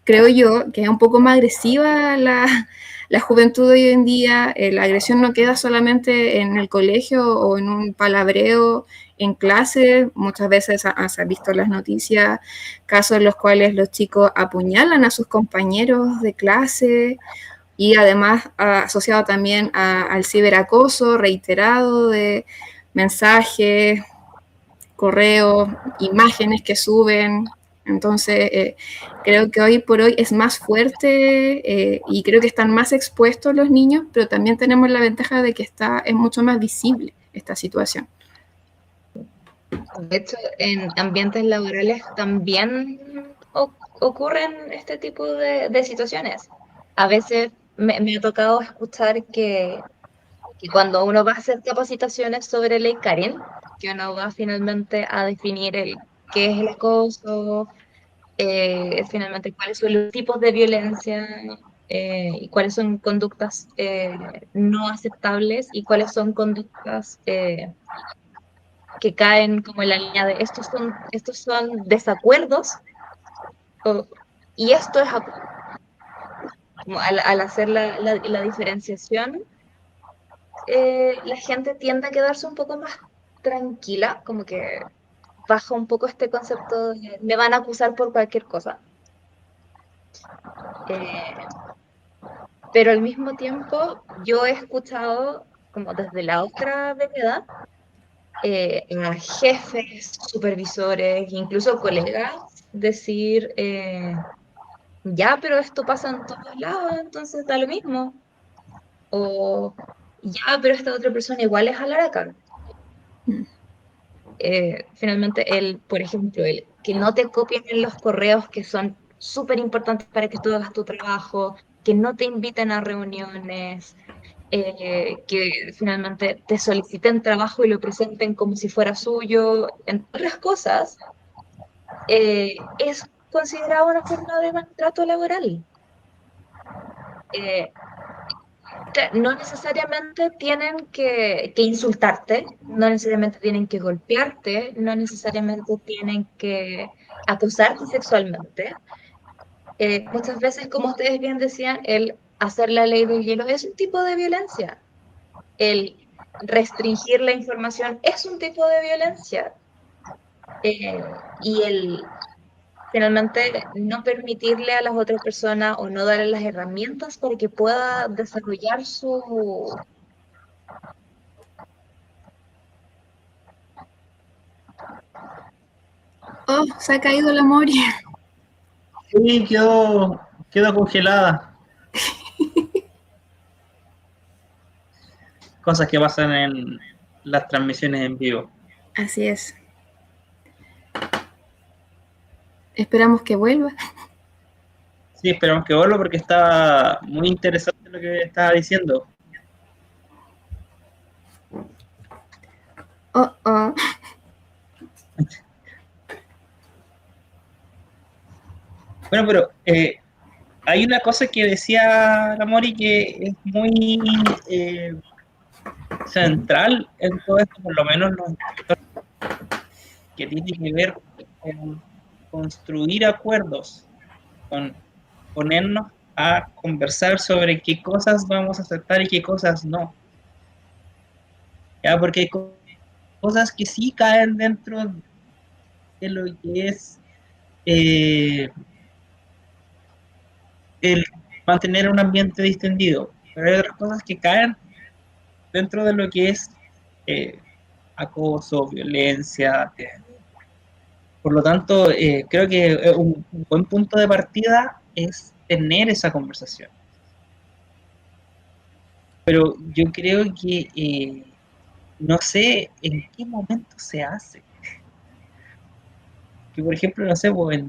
B: creo yo que es un poco más agresiva la juventud de hoy en día. La agresión no queda solamente en el colegio o en un palabreo en clase. Muchas veces se han visto en las noticias casos en los cuales los chicos apuñalan a sus compañeros de clase, y además asociado también al ciberacoso reiterado de mensajes, correos, imágenes que suben. Entonces, creo que hoy por hoy es más fuerte, y creo que están más expuestos los niños, pero también tenemos la ventaja de que es mucho más visible esta situación.
C: De hecho, en ambientes laborales también ocurren este tipo de situaciones. A veces me ha tocado escuchar que cuando uno va a hacer capacitaciones sobre ley Karen, que uno va finalmente a definir qué es el acoso, finalmente cuáles son los tipos de violencia, y cuáles son conductas no aceptables y cuáles son conductas que caen como en la línea de estos son desacuerdos, o- y esto es como al hacer la diferenciación, la gente tiende a quedarse un poco más tranquila, como que baja un poco este concepto de me van a acusar por cualquier cosa. Eh, pero al mismo tiempo yo he escuchado como desde la otra vereda, a jefes, supervisores, incluso colegas decir, ya, pero esto pasa en todos lados, entonces da lo mismo. O ya, pero esta otra persona igual es alaraca. Finalmente, por ejemplo, el que no te copien en los correos que son súper importantes para que tú hagas tu trabajo, que no te inviten a reuniones, que finalmente te soliciten trabajo y lo presenten como si fuera suyo, entre otras cosas, es considerado una forma de maltrato laboral. Eh, no necesariamente tienen que insultarte, no necesariamente tienen que golpearte, no necesariamente tienen que acosarte sexualmente. Muchas veces, como ustedes bien decían, el hacer la ley del hielo es un tipo de violencia. El restringir la información es un tipo de violencia. Y el finalmente no permitirle a las otras personas o no darle las herramientas para que pueda desarrollar su...
B: Oh, se ha caído la Moria.
A: Sí, quedó congelada. Cosas que pasan en las transmisiones en vivo.
B: Así es. Esperamos que vuelva.
A: Sí, esperamos que vuelva porque está muy interesante lo que estaba diciendo.
B: Oh, oh.
A: Bueno, pero hay una cosa que decía la Mori que es muy central en todo esto, por lo menos los que tiene que ver con construir acuerdos, con ponernos a conversar sobre qué cosas vamos a aceptar y qué cosas no. ¿Ya? Porque hay cosas que sí caen dentro de lo que es el mantener un ambiente distendido, pero hay otras cosas que caen dentro de lo que es eh, acoso, violencia. Por lo tanto, creo que un buen punto de partida es tener esa conversación. Pero yo creo que no sé en qué momento se hace. Que por ejemplo, no sé, pues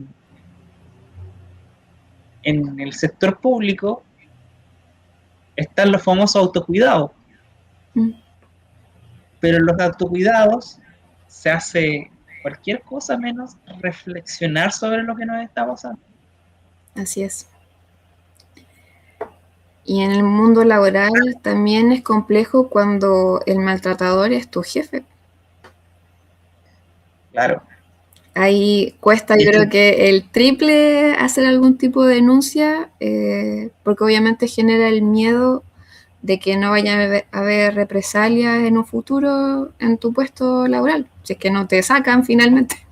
A: en el sector público están los famosos autocuidados,
B: Mm,
A: pero en los autocuidados se hace cualquier cosa menos reflexionar sobre lo que nos está pasando.
B: así es. Y en el mundo laboral también es complejo cuando el maltratador es tu jefe.
A: Claro.
B: Ahí cuesta, yo
A: De hecho,
B: creo que el triple hacer algún tipo de denuncia, porque obviamente genera el miedo de que no vaya a haber represalias en un futuro en tu puesto laboral, si es que no te sacan finalmente.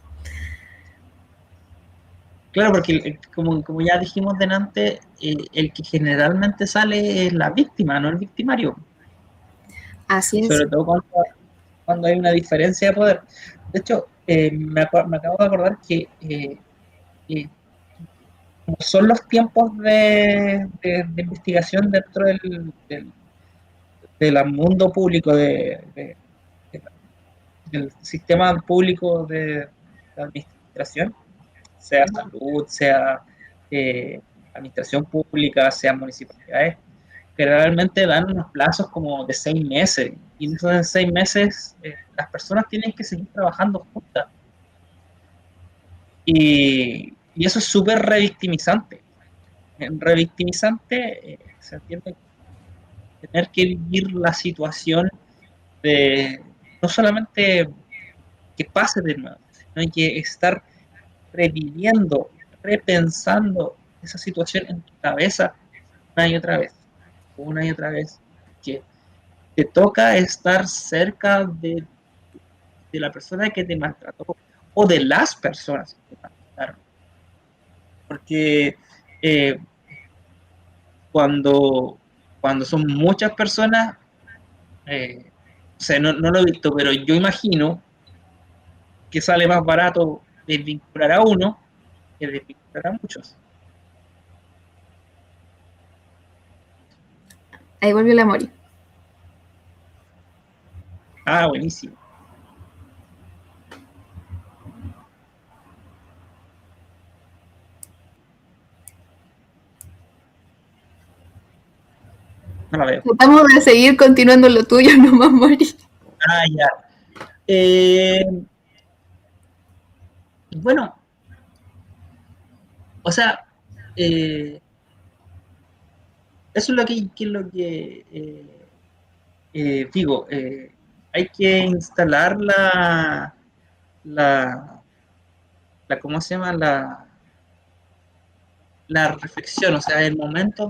A: claro, porque como ya dijimos delante, el que generalmente sale es la víctima, no el victimario.
B: Así es.
A: Sobre todo cuando hay una diferencia de poder. De hecho, me acabo de acordar que eh, como son los tiempos de investigación dentro del mundo público, del sistema público de administración, sea salud, sea eh, administración pública, sea municipalidades, generalmente dan unos plazos como de 6 meses, y entonces en 6 meses las personas tienen que seguir trabajando juntas, y eso es súper revictimizante. En revictimizante se entiende tener que vivir la situación de no solamente que pase de nuevo, sino que estar reviviendo, repensando esa situación en tu cabeza una y otra vez, que te toca estar cerca de la persona que te maltrató o de las personas que te maltrataron. Porque eh, cuando, cuando son muchas personas, o sea, no lo he visto, pero yo imagino que sale más barato desvincular a uno que desvincular a muchos.
B: Ahí volvió la Mori.
A: Ah, buenísimo. No la veo.
B: Tratamos de seguir continuando lo tuyo, nomás, Mori.
A: Ah, ya. Eh, bueno, o sea, eh, eso es lo que digo. Hay que instalar la, ¿cómo se llama? La reflexión, o sea, el momento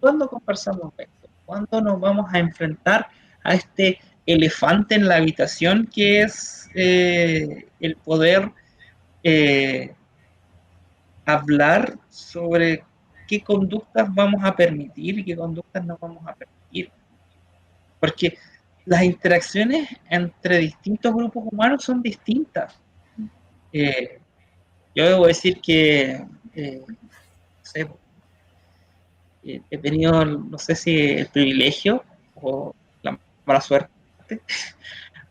A: cuando conversamos de esto, cuándo nos vamos a enfrentar a este elefante en la habitación que es el poder eh, hablar sobre qué conductas vamos a permitir y qué conductas no vamos a permitir. Porque las interacciones entre distintos grupos humanos son distintas. Eh, yo debo decir que, no sé, he tenido, no sé si el privilegio o la mala suerte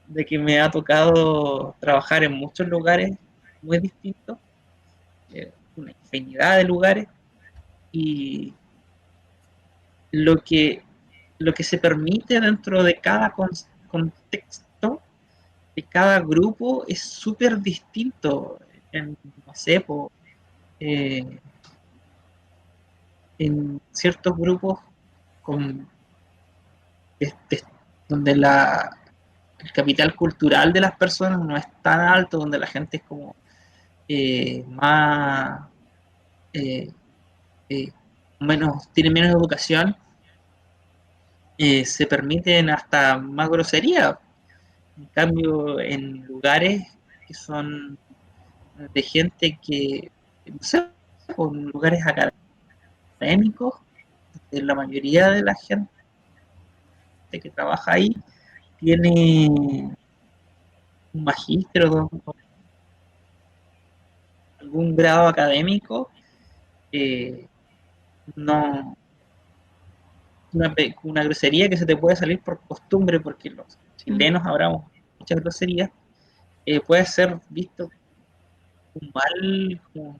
A: de que me ha tocado trabajar en muchos lugares muy distintos, una infinidad de lugares, y lo que, lo que se permite dentro de cada contexto, de cada grupo, es súper distinto. No sé, eh, en ciertos grupos con, este, donde el capital cultural de las personas no es tan alto, donde la gente es como más, eh, eh, tiene menos educación, se permiten hasta más groserías. En cambio, en lugares que son de gente que, no sé, con lugares académicos, la mayoría de la gente que trabaja ahí tiene un magíster o algún grado académico, eh, no una grosería que se te puede salir por costumbre, porque los chilenos hablamos muchas groserías, puede ser visto mal, como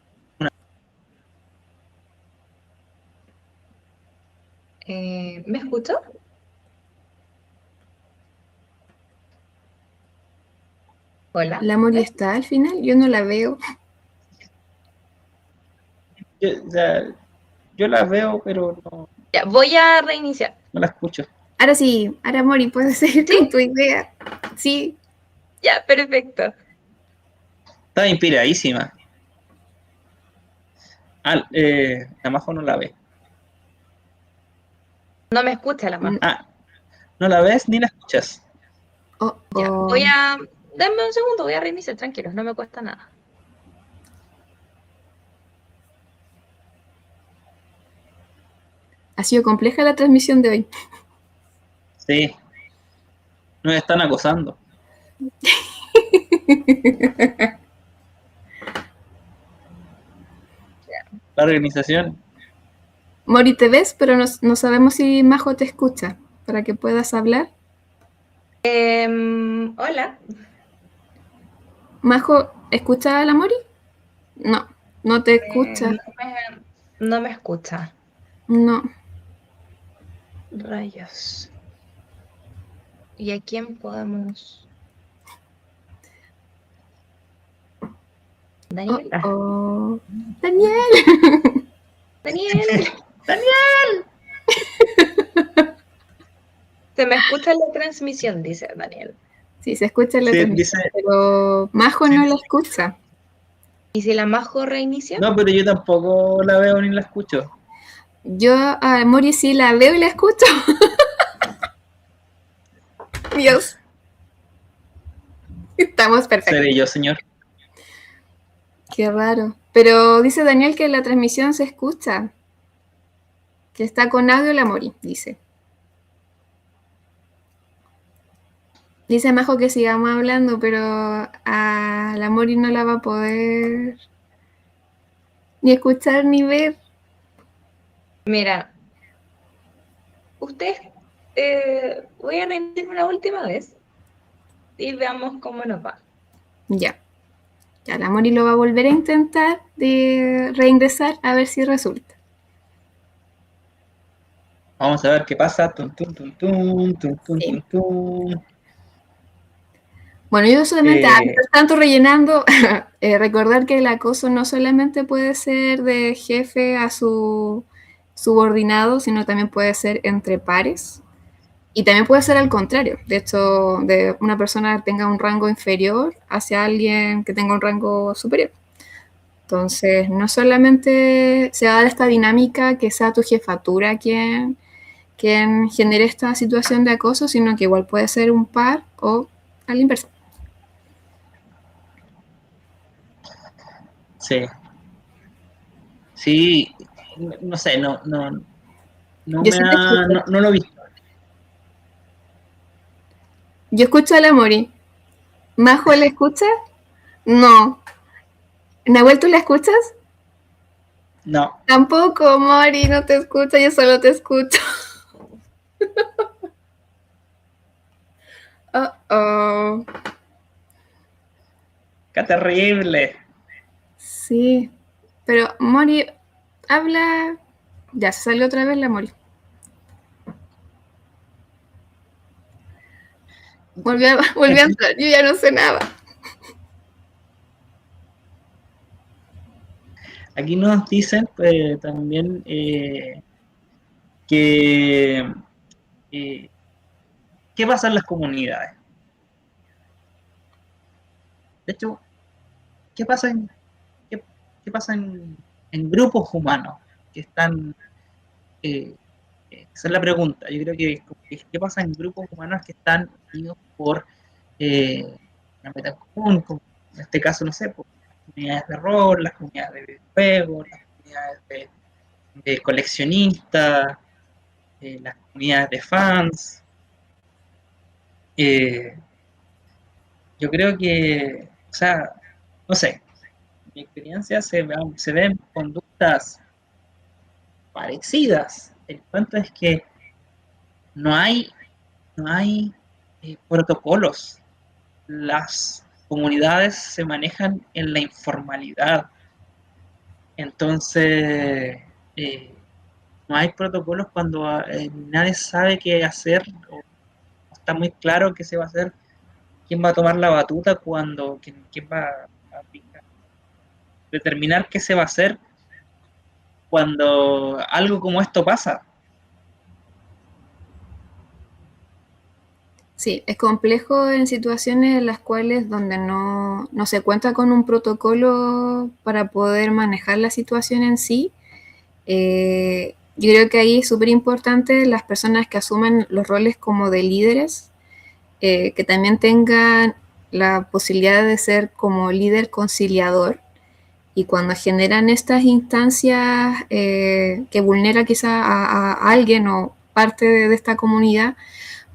C: ¿Me escucho? Hola.
B: La Mori está al final, yo no la veo.
A: o sea, yo la veo, pero
C: Ya, voy a reiniciar.
A: no la escucho.
B: Ahora sí, ahora Mori, puedes seguir
C: ¿Sí?
B: con tu idea. Sí,
C: Ya, perfecto.
A: Está inspiradísima. La Majo no la ve.
C: No me escucha la más.
A: Ah, no la ves ni la escuchas.
B: Oh,
C: Ya,
B: oh.
C: Dame un segundo, voy a reiniciar, tranquilos, no me cuesta nada.
B: Ha sido compleja la transmisión de hoy.
A: Sí, nos están acosando. La organización.
B: Mori, te ves, pero no sabemos si Majo te escucha para que puedas hablar.
C: Hola.
B: Majo, ¿escucha a la Mori? No, no te escucha.
C: No me escucha.
B: No.
C: Rayos. ¿Y a quién podemos?
B: Oh,
C: Daniel.
B: oh. Daniel.
C: Daniel.
A: ¡Daniel!
C: Se me escucha la transmisión, dice Daniel.
B: Sí, se escucha la
A: Sí,
B: transmisión,
A: dice.
B: pero Majo no la escucha.
C: ¿Y si la Majo reinicia?
A: No, pero yo tampoco la veo ni la escucho.
B: Yo a Mori sí la veo y la escucho. Dios. Estamos perfectos.
A: Seré yo, señor.
B: Qué raro. Pero dice Daniel que la transmisión se escucha. Que está con audio la Mori, dice. Dice Majo que sigamos hablando, pero a la Mori no la va a poder ni escuchar ni ver.
C: Mira, usted, voy a reiniciar una última vez y veamos cómo nos va.
B: Ya. Ya la Mori lo va a volver a intentar de reingresar a ver si resulta.
A: Vamos a ver qué pasa. Tum, tum, tum, tum, tum, tum,
B: Sí.
A: tum, tum.
B: Bueno, yo solamente, mientras tanto rellenando, recordar que el acoso no solamente puede ser de jefe a su subordinado, sino también puede ser entre pares. Y también puede ser al contrario. De hecho, de una persona que tenga un rango inferior hacia alguien que tenga un rango superior. Entonces, no solamente se va a dar esta dinámica que sea tu jefatura quien genere esta situación de acoso, sino que igual puede ser un par o a la inversa.
A: Sí. Sí, no sé, no
B: Yo sí te escucho.
A: no lo he visto.
B: Yo escucho a la Mori. ¿Majo la escucha? No. ¿Nahuel, tú la escuchas?
A: No.
B: Tampoco, Mori, no te escucha, yo solo te escucho. Oh, oh.
A: ¡Qué terrible!
B: Sí, pero Mori, habla. Ya se salió otra vez la Mori. Volvió a entrar, yo ya no sé nada.
A: Aquí nos dicen también que qué pasa en las comunidades. De hecho, ¿qué pasa qué pasa en grupos humanos que están? Esa es la pregunta. Yo creo que ¿qué pasa en grupos humanos que están unidos por una meta común? Como en este caso, no sé, por las comunidades de rol, las comunidades de videojuegos, las comunidades de coleccionistas, las comunidades de fans. Eh, yo creo que, o sea, no sé, en mi experiencia se ven conductas parecidas. El punto es que no hay, no hay protocolos. Las comunidades se manejan en la informalidad. Entonces, no hay protocolos cuando nadie sabe qué hacer o está muy claro qué se va a hacer, quién va a tomar la batuta cuando, quién va a determinar qué se va a hacer cuando algo como esto pasa.
B: Sí, es complejo en situaciones en las cuales donde no se cuenta con un protocolo para poder manejar la situación en sí. Yo creo que ahí es súper importante las personas que asumen los roles como de líderes, que también tengan la posibilidad de ser como líder conciliador, y cuando generan estas instancias que vulnera quizá a alguien o parte de esta comunidad,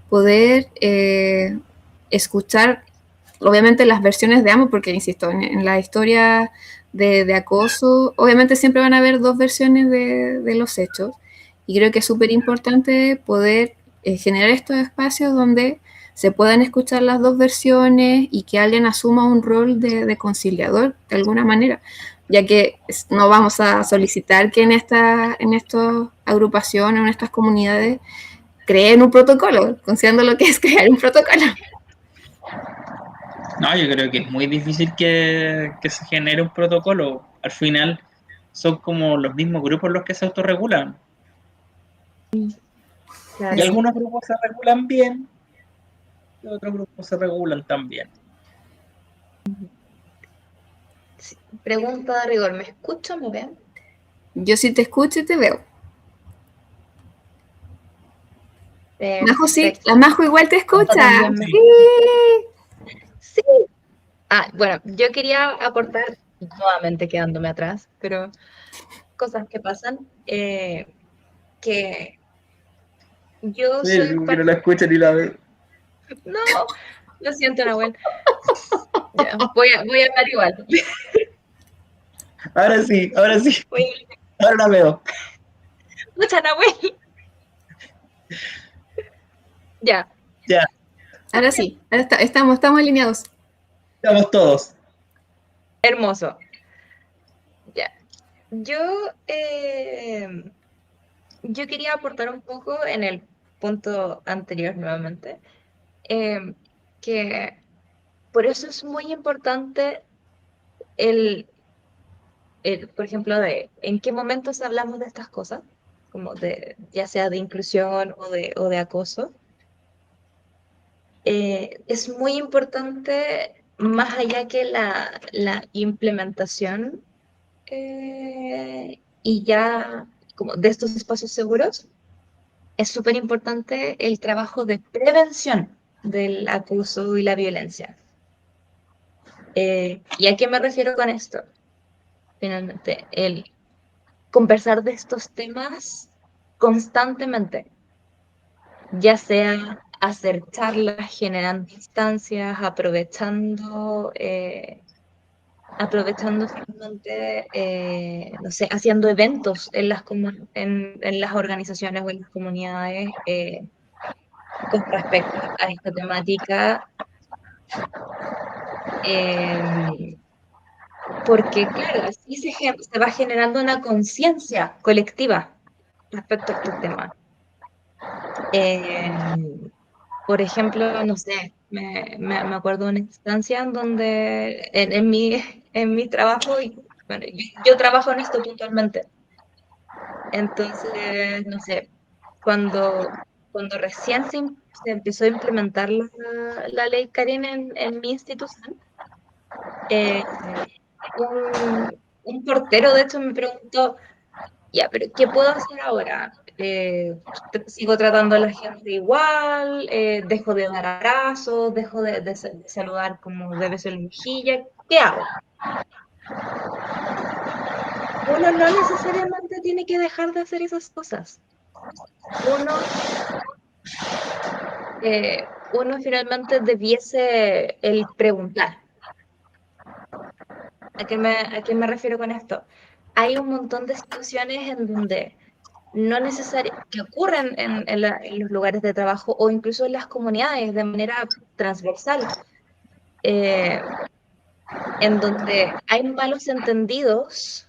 B: poder escuchar obviamente las versiones de ambos, porque insisto, en la historia de acoso, obviamente siempre van a haber dos versiones de los hechos, y creo que es súper importante poder generar estos espacios donde se puedan escuchar las dos versiones y que alguien asuma un rol de conciliador de alguna manera, ya que no vamos a solicitar que en estas agrupaciones, en estas comunidades, creen un protocolo, considerando lo que es crear un protocolo.
A: No, yo creo que es muy difícil que se genere un protocolo. Al final son como los mismos grupos los que se autorregulan. Y
C: Claro.
A: algunos grupos se regulan bien y otros grupos se regulan también.
C: Sí. Pregunta de rigor, ¿me escucho? ¿Me ven?
B: Yo sí te escucho y te veo. Majo, sí, la
C: Perfecto.
B: Majo igual te escucha.
C: También me...
B: Sí.
C: Sí. Bueno, yo quería aportar, nuevamente quedándome atrás, pero cosas que pasan, que yo
A: Sí,
C: soy
A: que no la
C: parte...
A: escucha ni la ve.
C: No, lo siento, Nahuel. Ya, voy a hablar igual.
A: Ahora sí,
C: Voy a...
A: ahora la veo.
C: Escucha, Nahuel. Ya,
A: Ya,
B: Ahora sí, ahora estamos alineados.
A: estamos todos.
C: hermoso. Ya. Yo, yo quería aportar un poco en el punto anterior nuevamente, eh, que por eso es muy importante por ejemplo, de en qué momentos hablamos de estas cosas, como de, ya sea de inclusión o de acoso. Es muy importante, más allá que la implementación y ya como de estos espacios seguros, es súper importante el trabajo de prevención del acoso y la violencia. ¿Y a qué me refiero con esto? Finalmente, el conversar de estos temas constantemente, ya sea hacer charlas, generando instancias, aprovechando finalmente, no sé, haciendo eventos en en las organizaciones o en las comunidades con respecto a esta temática, eh, porque claro, así se va generando una conciencia colectiva respecto a este tema. Eh, por ejemplo, no sé, me acuerdo de una instancia en donde en mi trabajo, y bueno, yo trabajo en esto puntualmente, entonces, no sé, cuando recién se empezó a implementar la ley Karen en mi institución, eh, un portero de hecho me preguntó, ya, pero ¿qué puedo hacer ahora? ¿Sigo tratando a la gente igual? ¿Dejo de dar abrazos? ¿Dejo de saludar como debe ser la mejilla? ¿Qué hago? Uno no necesariamente tiene que dejar de hacer esas cosas. Uno, uno finalmente debiese el preguntar. A qué me refiero con esto? Hay un montón de situaciones en donde no necesariamente que ocurren en los lugares de trabajo o incluso en las comunidades de manera transversal, eh, en donde hay malos entendidos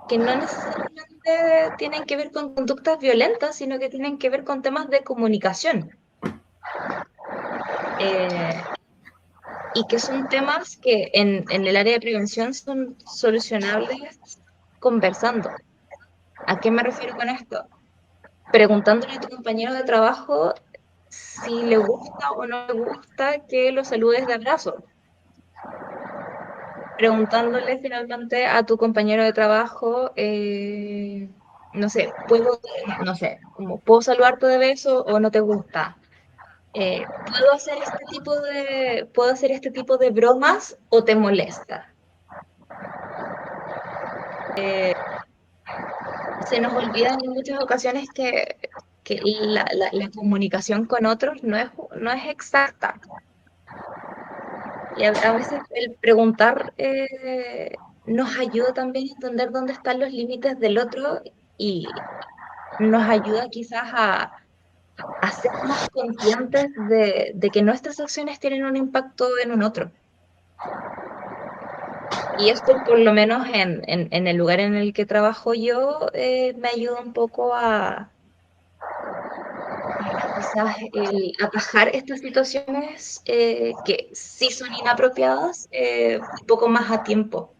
C: que no necesariamente tienen que ver con conductas violentas, sino que tienen que ver con temas de comunicación. Eh, y que son temas que en el área de prevención son solucionables conversando. ¿A qué me refiero con esto? Preguntándole a tu compañero de trabajo si le gusta o no le gusta que lo saludes de abrazo, preguntándole finalmente a tu compañero de trabajo, no sé, no sé, como, ¿puedo saludarte de beso o no te gusta? ¿Puedo hacer este tipo de bromas o te molesta? Se nos olvida en muchas ocasiones que la comunicación con otros no es exacta. Y a veces el preguntar nos ayuda también a entender dónde están los límites del otro y nos ayuda quizás a ser más conscientes de que nuestras acciones tienen un impacto en un otro. Y esto, por lo menos en el lugar en el que trabajo yo, me ayuda un poco a quizás el atajar estas situaciones que sí son inapropiadas un poco más a tiempo,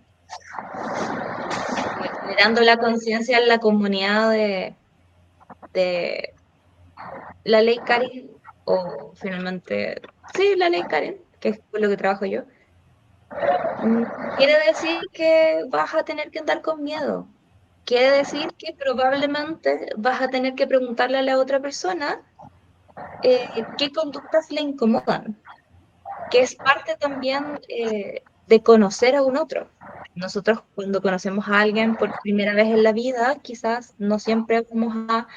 C: como generando la conciencia en la comunidad de la ley Karen, o finalmente, sí, la ley Karen, que es por lo que trabajo yo. Quiere decir que vas a tener que andar con miedo. Quiere decir que probablemente vas a tener que preguntarle a la otra persona qué conductas le incomodan, que es parte también de conocer a un otro. Nosotros cuando conocemos a alguien por primera vez en la vida, quizás no siempre vamos a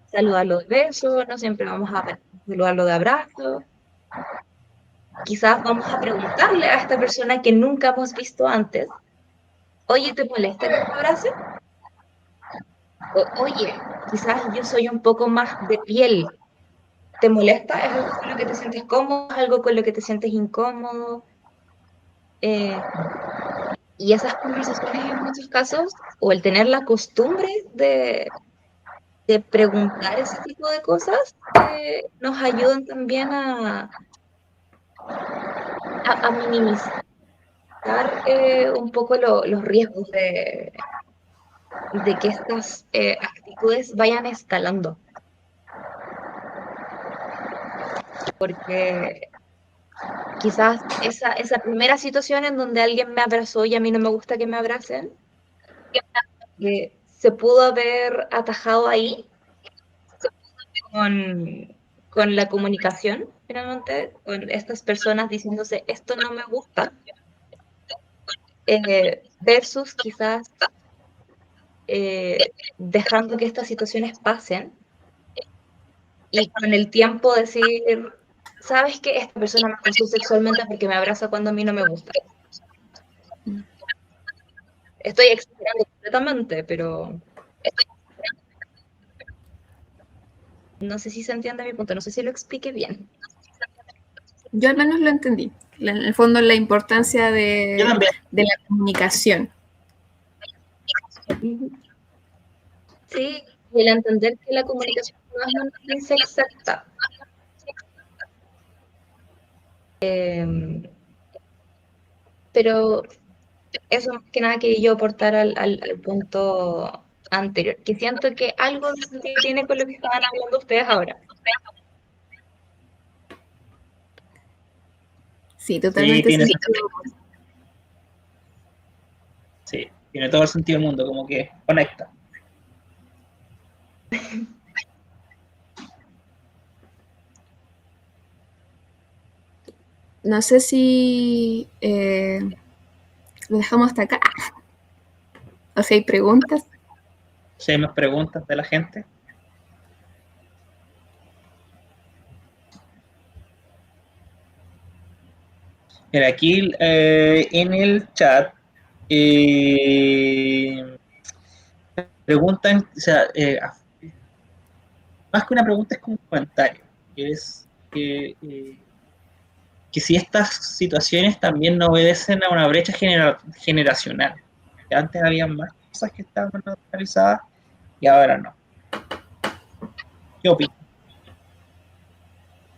C: saludarlo de beso, no siempre vamos a saludarlo de abrazo. Quizás vamos a preguntarle a esta persona que nunca hemos visto antes, oye, ¿te molesta que te abrace? Oye, quizás yo soy un poco más de piel. ¿Te molesta? ¿Es algo con lo que te sientes cómodo? ¿Es algo con lo que te sientes incómodo? Eh, y esas conversaciones en muchos casos, o el tener la costumbre de preguntar ese tipo de cosas, nos ayudan también a minimizar un poco los riesgos de que estas actitudes vayan escalando. Porque quizás esa primera situación en donde alguien me abrazó y a mí no me gusta que me abracen, se pudo haber atajado ahí con la comunicación, finalmente, con estas personas diciéndose esto no me gusta, versus quizás dejando que estas situaciones pasen y con el tiempo decir, ¿sabes qué? Esta persona me acosó sexualmente porque me abraza cuando a mí no me gusta. Estoy exagerando completamente, pero no sé si se entiende mi punto, no sé si lo expliqué bien.
B: Yo al menos lo entendí. En el fondo, la importancia
A: Yo
B: de
A: también.
B: la comunicación.
C: Sí, y el entender que la comunicación no es una ciencia exacta. Pero eso más que nada que yo aportar al punto anterior, que siento que algo de sentido tiene con lo que estaban hablando ustedes ahora.
B: Sí,
A: Sí,
B: totalmente
A: tiene
B: sentido.
A: sentido. Sí, tiene todo el sentido del mundo, como que conecta.
B: No sé si lo dejamos hasta acá. O sea, hay preguntas.
A: Si hay más preguntas de la gente. Mira, aquí en el chat preguntan, o sea, más que una pregunta es como un comentario, que es que si estas situaciones también no obedecen a una brecha generacional. Que antes había más cosas que estaban normalizadas y ahora no. ¿Qué opinas?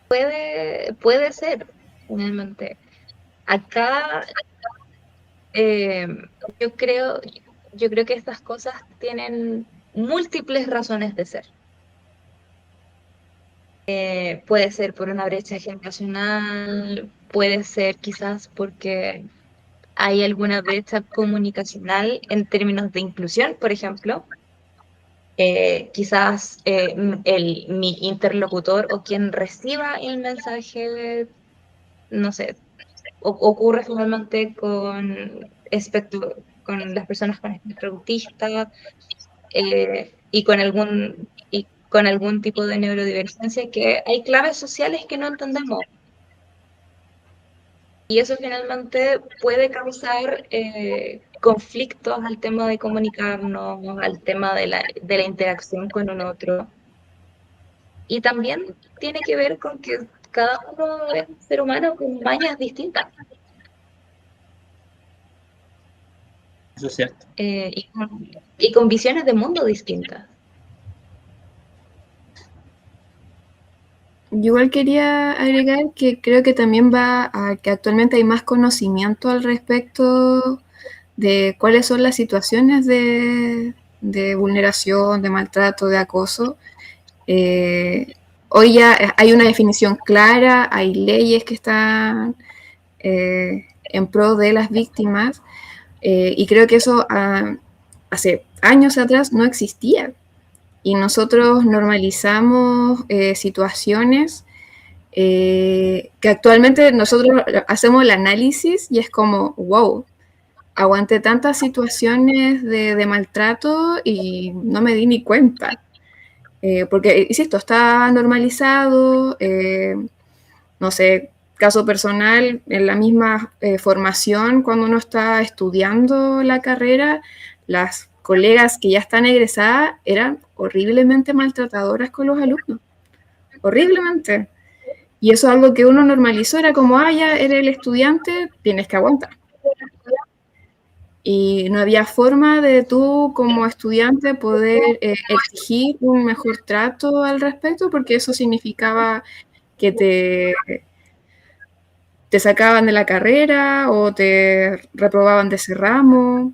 C: Puede ser, finalmente. Acá eh, yo creo, yo creo que estas cosas tienen múltiples razones de ser. Puede ser por una brecha generacional, puede ser quizás porque hay alguna brecha comunicacional en términos de inclusión, por ejemplo. Quizás mi interlocutor o quien reciba el mensaje, no sé, ocurre finalmente con las personas con espectro autista, y con algún tipo de neurodivergencia, que hay claves sociales que no entendemos. Y eso finalmente puede causar conflictos al tema de comunicarnos, al tema de la interacción con un otro. Y también tiene que ver con que cada uno es un ser humano con mañas distintas,
A: Eso es cierto.
C: y con visiones de mundo distintas.
B: Yo igual quería agregar que creo que también va a que actualmente hay más conocimiento al respecto de cuáles son las situaciones de vulneración, de maltrato, de acoso. Hoy ya hay una definición clara, hay leyes que están en pro de las víctimas, y creo que eso hace años atrás no existía. Y nosotros normalizamos situaciones que actualmente nosotros hacemos el análisis y es como, wow, aguanté tantas situaciones de maltrato y no me di ni cuenta. Porque, insisto, está normalizado, no sé, caso personal, en la misma formación, cuando uno está estudiando la carrera, las colegas que ya están egresadas eran horriblemente maltratadoras con los alumnos, horriblemente. Y eso es algo que uno normalizó, era como, ya eres el estudiante, tienes que aguantar. Y no había forma de tú como estudiante poder exigir un mejor trato al respecto, porque eso significaba que te sacaban de la carrera o te reprobaban de ese ramo.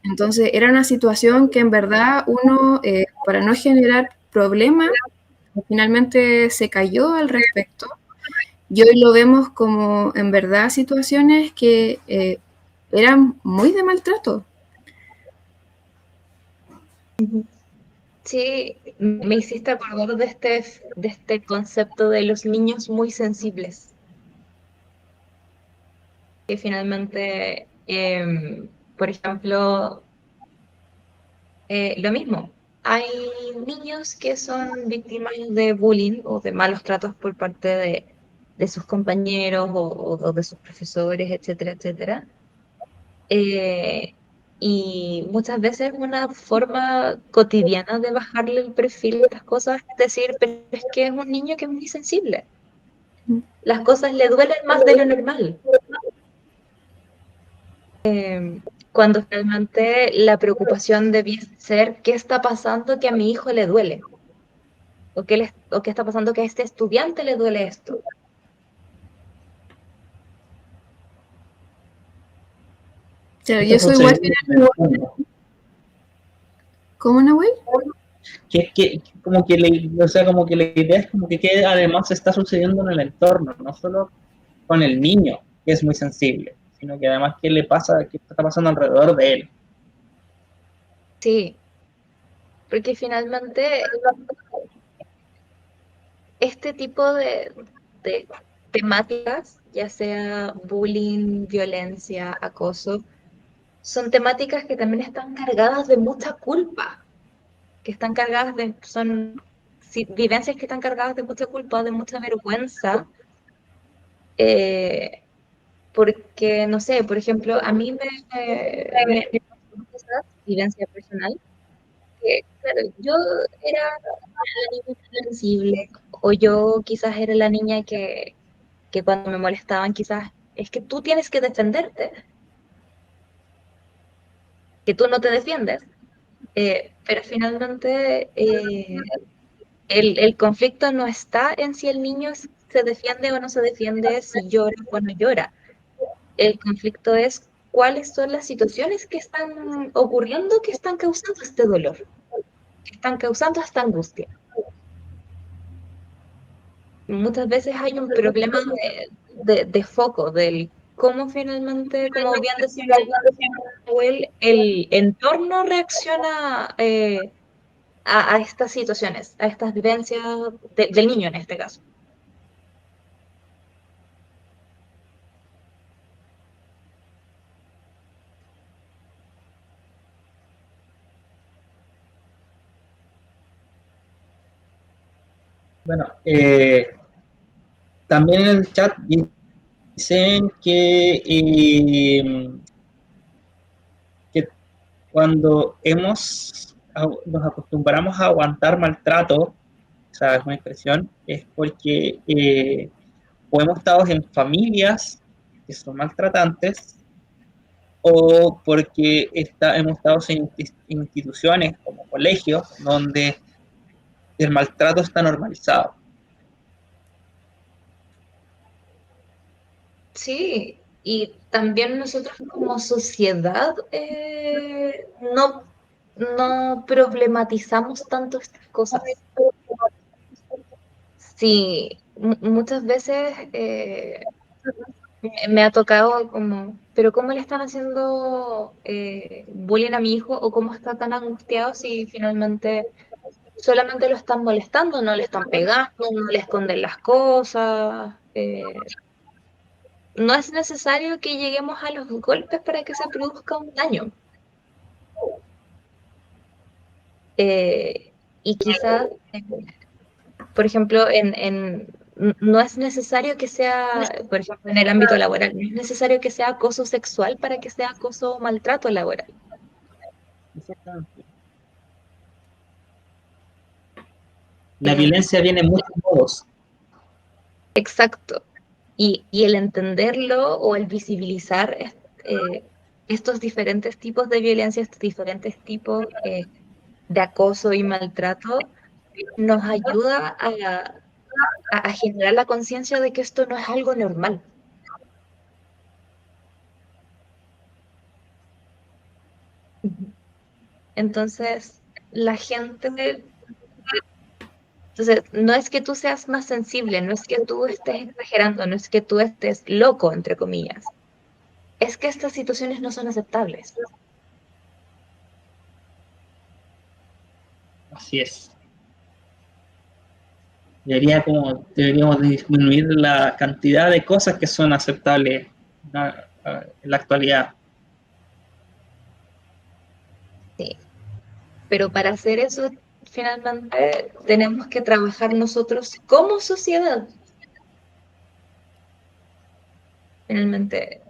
B: Entonces era una situación que en verdad uno, para no generar problemas, finalmente se cayó al respecto. Y hoy lo vemos como en verdad situaciones que eran muy de maltrato.
C: Sí, me hiciste acordar de este concepto de los niños muy sensibles, que finalmente, por ejemplo, lo mismo, hay niños que son víctimas de bullying o de malos tratos por parte de sus compañeros o de sus profesores, etcétera, etcétera. Eh, y muchas veces una forma cotidiana de bajarle el perfil a estas cosas es decir, pero es que es un niño que es muy sensible. Las cosas le duelen más de lo normal. Cuando realmente la preocupación debía ser qué está pasando que a mi hijo le duele, o qué está pasando que a este estudiante le duele esto.
B: Claro, y
A: Esto
B: eso igual
A: sucede en
B: era...
A: el mundo.
B: ¿Cómo, Nahuel?
A: Como que o sea, como que la idea es como que además está sucediendo en el entorno, no solo con el niño, que es muy sensible, sino que además qué le pasa, qué está pasando alrededor de él.
C: Sí, porque finalmente este tipo de temáticas, ya sea bullying, violencia, acoso, son temáticas que también están cargadas de mucha culpa, que están cargadas son vivencias que están cargadas de mucha culpa, de mucha vergüenza, eh, porque, no sé, por ejemplo, a mí me pasó esa vivencia personal, que, claro, yo era la niña sensible, o yo quizás era la niña que cuando me molestaban quizás es que tú tienes que defenderte, que tú no te defiendes. Pero finalmente el conflicto no está en si el niño se defiende o no se defiende, si llora o no llora. El conflicto es cuáles son las situaciones que están ocurriendo que están causando este dolor, que están causando esta angustia. muchas veces hay un problema de foco, del cómo finalmente, como bien decía Nahuel, el entorno reacciona a estas situaciones, a estas vivencias del niño en este caso.
A: Bueno, también en el chat dicen que cuando nos acostumbramos a aguantar maltrato, esa es una expresión, es porque o hemos estado en familias que son maltratantes o porque hemos estado en instituciones como colegios donde el maltrato está normalizado.
C: Sí, y también nosotros como sociedad no problematizamos tanto estas cosas. Sí, muchas veces me ha tocado como, pero ¿cómo le están haciendo bullying a mi hijo o cómo está tan angustiado si finalmente solamente lo están molestando, no le están pegando, no le esconden las cosas? No es necesario que lleguemos a los golpes para que se produzca un daño. Y quizás, por ejemplo, no es necesario que sea, por ejemplo, en el ámbito laboral, no es necesario que sea acoso sexual para que sea acoso o maltrato laboral.
A: Exactamente. La violencia viene en muchos modos.
C: Exacto. Y el entenderlo o el visibilizar estos diferentes tipos de violencia, estos diferentes tipos de acoso y maltrato, nos ayuda a generar la conciencia de que esto no es algo normal. Entonces, la gente, entonces, no es que tú seas más sensible, no es que tú estés exagerando, no es que tú estés loco, entre comillas, es que estas situaciones no son aceptables.
A: Así es. Deberíamos disminuir la cantidad de cosas que son aceptables en la actualidad.
C: Sí. Pero para hacer eso, finalmente, tenemos que trabajar nosotros como sociedad. Finalmente,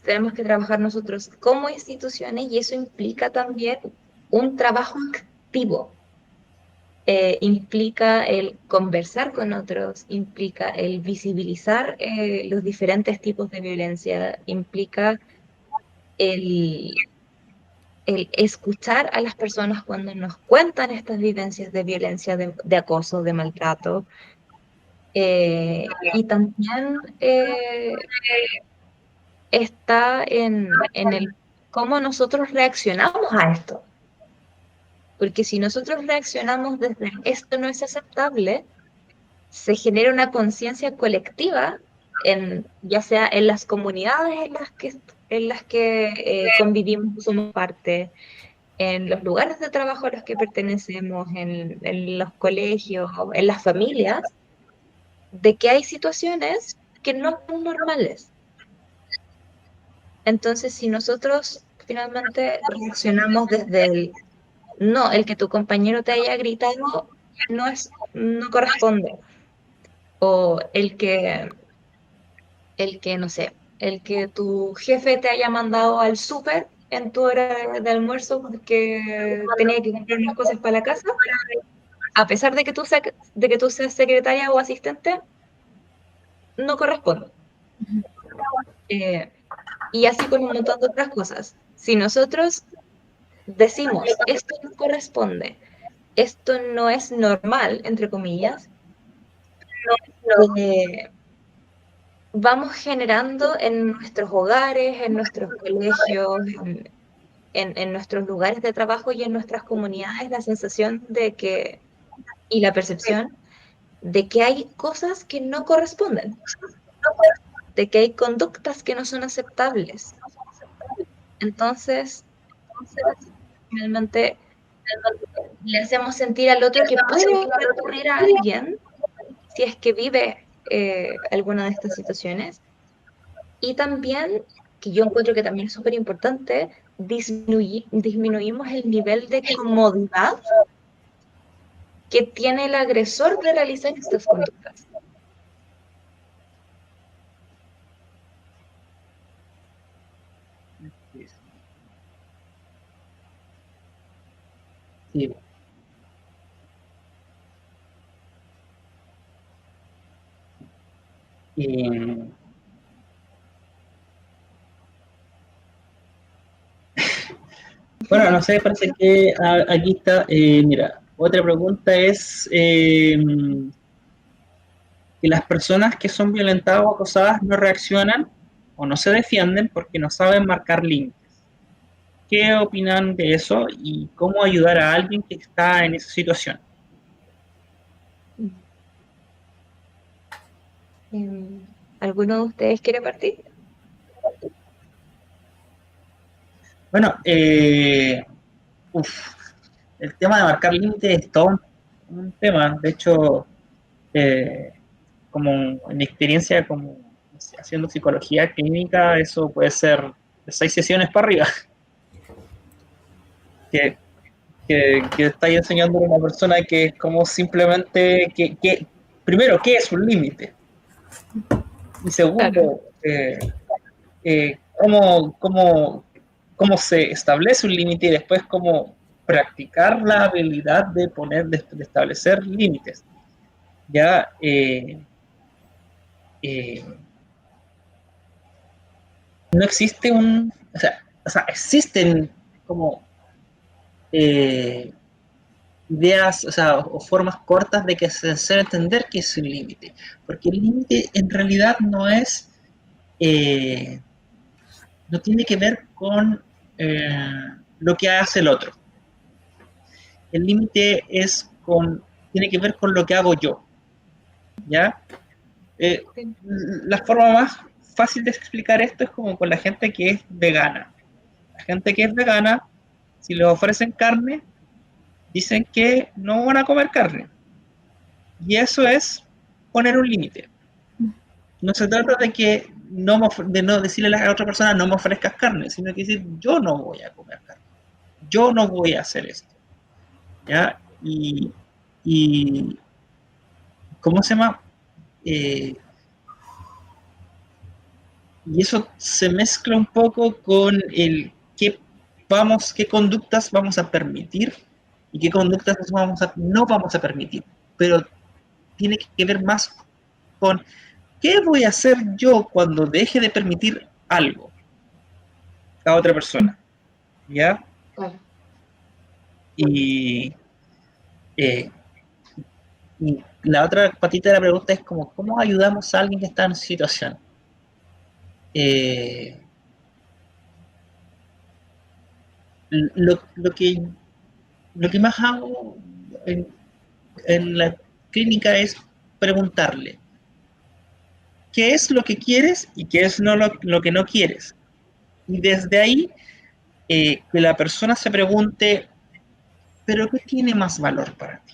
C: tenemos que trabajar nosotros como instituciones y eso implica también un trabajo activo. Implica el conversar con otros, implica el visibilizar los diferentes tipos de violencia, implica el, el escuchar a las personas cuando nos cuentan estas vivencias de violencia, de acoso, de maltrato, y también está en el cómo nosotros reaccionamos a esto. Porque si nosotros reaccionamos desde esto no es aceptable, se genera una conciencia colectiva, ya sea en las comunidades en las que convivimos, somos parte, en los lugares de trabajo a los que pertenecemos, en los colegios, en las familias, de que hay situaciones que no son normales. Entonces, si nosotros finalmente reaccionamos desde el que tu compañero te haya gritado no corresponde, o no sé, el que tu jefe te haya mandado al súper en tu hora de almuerzo porque tenía que comprar unas cosas para la casa, a pesar de que tú seas secretaria o asistente, no corresponde. Eh, y así con un montón de otras cosas. Si nosotros decimos, esto no corresponde, esto no es normal, entre comillas, eh, vamos generando en nuestros hogares, en nuestros colegios, en nuestros lugares de trabajo y en nuestras comunidades la sensación de que, y la percepción de que hay cosas que no corresponden, de que hay conductas que no son aceptables. Entonces, finalmente le hacemos sentir al otro que puede recurrir a alguien si es que vive alguna de estas situaciones. Y también, que yo encuentro que también es súper importante, disminuimos el nivel de comodidad que tiene el agresor de realizar estas conductas.
A: Sí. Eh, bueno, no sé, parece que aquí está. Mira, otra pregunta es que las personas que son violentadas o acosadas no reaccionan o no se defienden porque no saben marcar límites. ¿Qué opinan de eso y cómo ayudar a alguien que está en esa situación?
C: ¿Alguno de ustedes quiere partir?
A: Bueno, el tema de marcar límites es todo un tema. De hecho, eh, como en mi experiencia como haciendo psicología clínica, eso puede ser de 6 sesiones para arriba, que, que estáis enseñando a una persona que es como simplemente, primero, ¿qué es un límite? Y
C: Claro.
A: segundo, cómo se establece un límite y después cómo practicar la habilidad de establecer límites. Ya, eh, no existe o sea, existen como eh, ideas, o sea, o formas cortas de que se hacer entender que es un límite, porque el límite en realidad eh, no tiene que ver con lo que hace el otro. El límite tiene que ver con lo que hago yo, ¿ya? Eh, la forma más fácil de explicar esto es como con la gente que es vegana. La gente que es vegana, si les ofrecen carne, dicen que no van a comer carne. Y eso es poner un límite. No se trata de que de no decirle a la otra persona no me ofrezcas carne, sino que decir yo no voy a comer carne. Yo no voy a hacer esto. ¿Ya? Y ¿cómo se llama? Eh, y eso se mezcla un poco con el qué conductas vamos a permitir y qué conductas no vamos a permitir. Pero tiene que ver más con qué voy a hacer yo cuando deje de permitir algo a otra persona. ¿Ya?
C: Claro.
A: Y, eh, y la otra patita de la pregunta es como, ¿cómo ayudamos a alguien que está en situación? Eh, lo, lo, que, lo que más hago en la clínica es preguntarle qué es lo que quieres y qué es lo que no quieres. Y desde ahí, que la persona se pregunte, ¿pero qué tiene más valor para ti?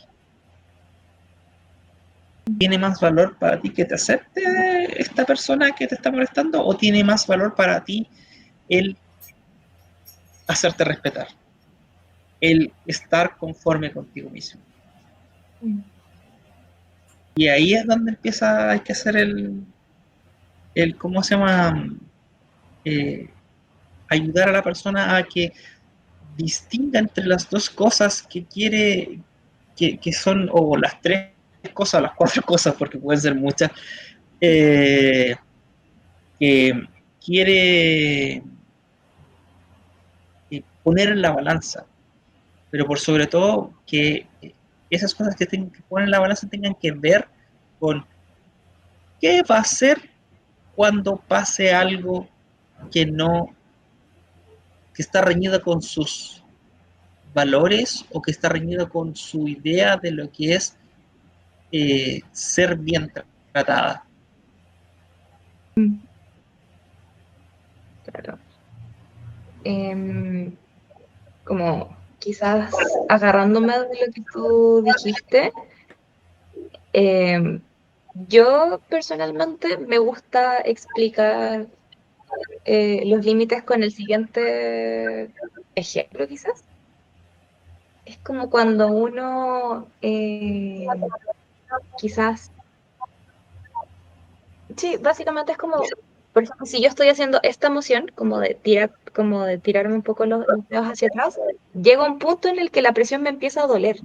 A: ¿Tiene más valor para ti que te acepte esta persona que te está molestando o tiene más valor para ti el hacerte respetar, el estar conforme contigo mismo? Y ahí es donde hay que hacer ¿cómo se llama? Eh, ayudar a la persona a que distinga entre las dos cosas que quiere, que son, o las tres cosas, o las cuatro cosas, porque pueden ser muchas, eh, que quiere poner en la balanza, pero por sobre todo que esas cosas que tienen que poner en la balanza tengan que ver con qué va a hacer cuando pase algo que no, que está reñido con sus valores o que está reñido con su idea de lo que es ser bien tratada.
C: Claro. Como quizás agarrándome de lo que tú dijiste, yo personalmente me gusta explicar los límites con el siguiente ejemplo, quizás. Es como cuando uno quizás, sí, básicamente es como, por ejemplo, si yo estoy haciendo esta moción, como de tirarme un poco los dedos hacia atrás, llega un punto en el que la presión me empieza a doler.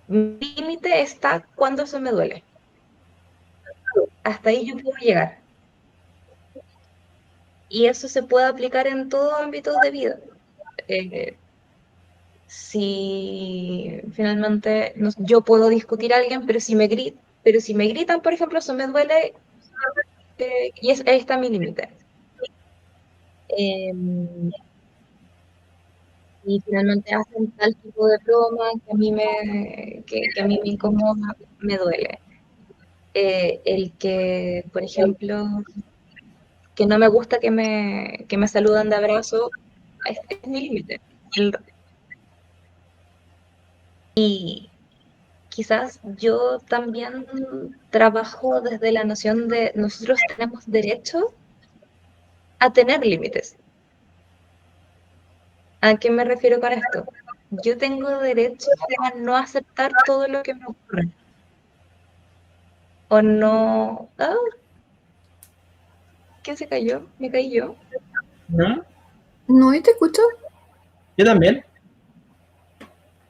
C: Mi límite está cuando eso me duele. Hasta ahí yo puedo llegar. Y eso se puede aplicar en todo ámbito de vida. Eh, si finalmente yo puedo discutir a alguien, pero si me gritan, por ejemplo, eso me duele y ahí está mi límite. Eh, y finalmente hacen tal tipo de broma que a mí me incomoda, me duele. El que, por ejemplo, que no me gusta que me saludan de abrazo, es mi límite. Y quizás yo también trabajo desde la noción de nosotros tenemos derecho a tener límites. ¿A qué me refiero con esto? Yo tengo derecho a no aceptar todo lo que me ocurre. O no. Ah, ¿quién se cayó? ¿Me caí yo?
A: ¿No?
B: No, yo te escucho.
A: Yo también.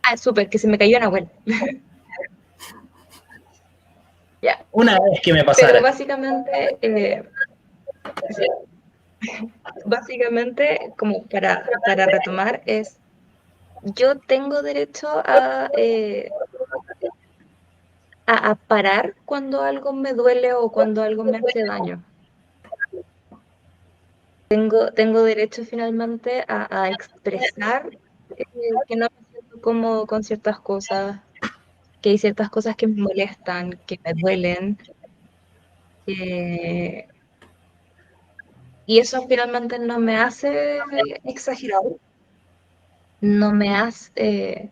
C: Ah, súper, que se me cayó Nahuel. Ya.
A: Una vez que me
C: Pero
A: pasara.
C: básicamente, sí, básicamente, como para retomar, es yo tengo derecho a parar cuando algo me duele o cuando algo me hace daño. Tengo derecho finalmente a expresar que no me siento cómodo con ciertas cosas, que hay ciertas cosas que me molestan, que me duelen. eh, y eso finalmente no me hace exagerado, no me hace,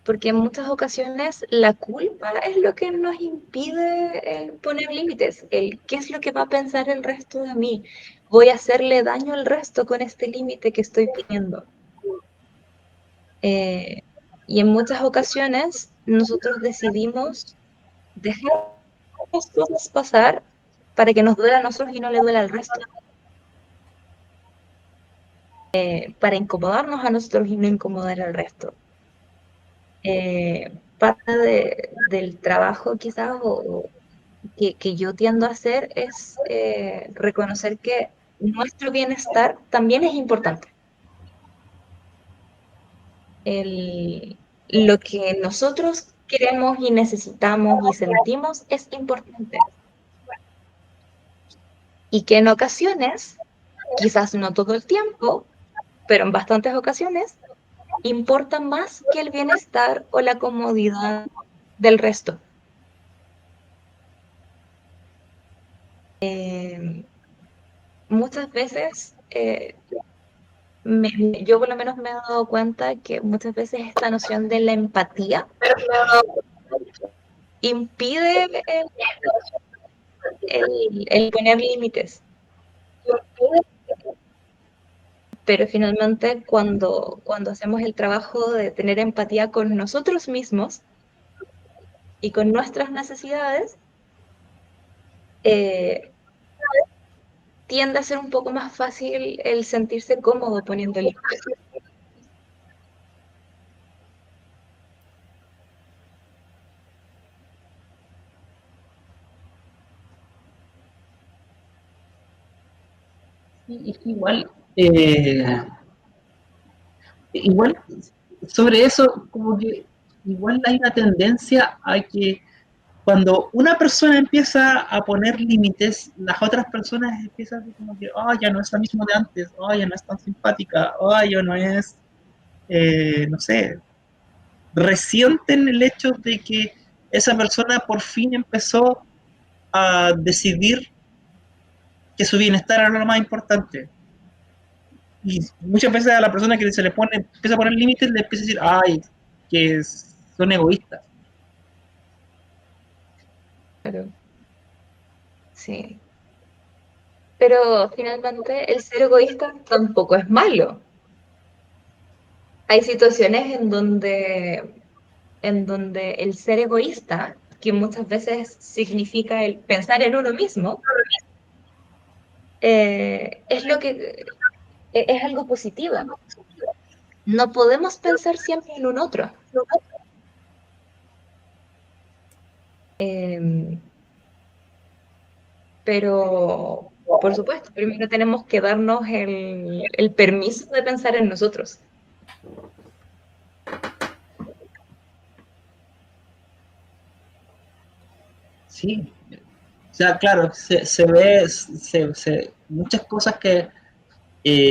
C: porque en muchas ocasiones la culpa es lo que nos impide poner límites, el qué es lo que va a pensar el resto de mí. Voy a hacerle daño al resto con este límite que estoy pidiendo. Eh, y en muchas ocasiones nosotros decidimos dejar las cosas pasar para que nos duela a nosotros y no le duela al resto. Para incomodarnos a nosotros y no incomodar al resto. Parte del trabajo quizás que yo tiendo a hacer es reconocer que nuestro bienestar también es importante. Lo que nosotros queremos y necesitamos y sentimos es importante. Y que en ocasiones, quizás no todo el tiempo, pero en bastantes ocasiones, importa más que el bienestar o la comodidad del resto. Muchas veces, yo por lo menos me he dado cuenta que muchas veces esta noción de la empatía impide el poner límites. Pero finalmente cuando hacemos el trabajo de tener empatía con nosotros mismos y con nuestras necesidades, eh, tiende a ser un poco más fácil el sentirse cómodo poniendo límites.
A: Y igual, igual sobre eso, como que igual hay una tendencia a que cuando una persona empieza a poner límites, las otras personas empiezan así como que, oh, ya no es lo mismo de antes, oh, ya no es tan simpática, oh, ya no es, no sé, resienten el hecho de que esa persona por fin empezó a decidir que su bienestar era lo más importante. Y muchas veces a la persona que se le pone, empieza a poner límites, le empieza a decir, ay, que son egoístas.
C: Claro, sí. Pero finalmente el ser egoísta tampoco es malo. Hay situaciones en donde el ser egoísta, que muchas veces significa el pensar en uno mismo, es lo que es algo positivo. No podemos pensar siempre en un otro. Pero, por supuesto, primero tenemos que darnos el permiso de pensar en nosotros.
A: Sí. O sea, claro, se ve muchas cosas que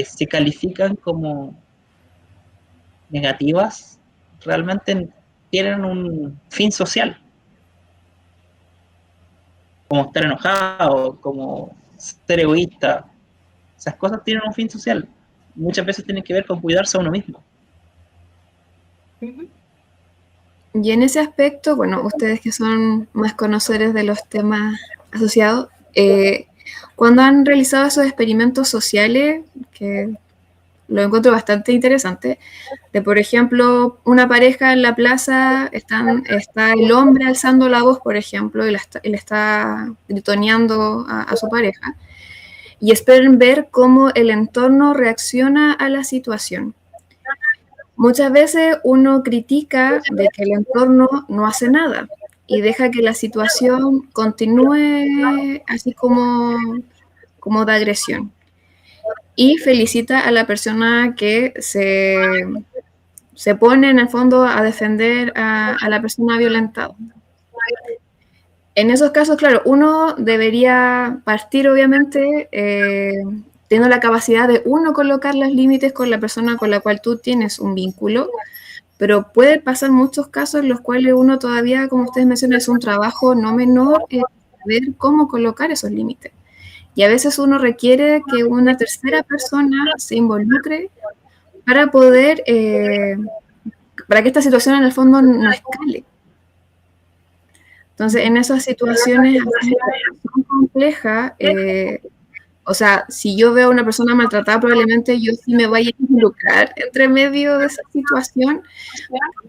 A: se califican como negativas, realmente tienen un fin social, como estar enojado, como ser egoísta. Esas cosas tienen un fin social. Muchas veces tienen que ver con cuidarse a uno mismo.
C: Ujú.
B: Y en ese aspecto, bueno, ustedes que son más conocedores de los temas asociados, cuando han realizado esos experimentos sociales, que lo encuentro bastante interesante, de por ejemplo, una pareja en la plaza, está el hombre alzando la voz, por ejemplo, y le está gritoneando a su pareja, y esperen ver cómo el entorno reacciona a la situación. Muchas veces uno critica de que el entorno no hace nada y deja que la situación continúe así como de agresión. Y felicita a la persona que se pone en el fondo a defender a la persona violentada. En esos casos, claro, uno debería partir, obviamente, teniendo la capacidad de uno colocar los límites con la persona con la cual tú tienes un vínculo, pero puede pasar muchos casos en los cuales uno todavía, como ustedes mencionan, es un trabajo no menor ver cómo colocar esos límites. Y a veces uno requiere que una tercera persona se involucre para poder, para que esta situación en el fondo no escale. Entonces, en esas situaciones así tan complejas, o sea, si yo veo a una persona maltratada, probablemente yo sí me vaya a involucrar entre medio de esa situación,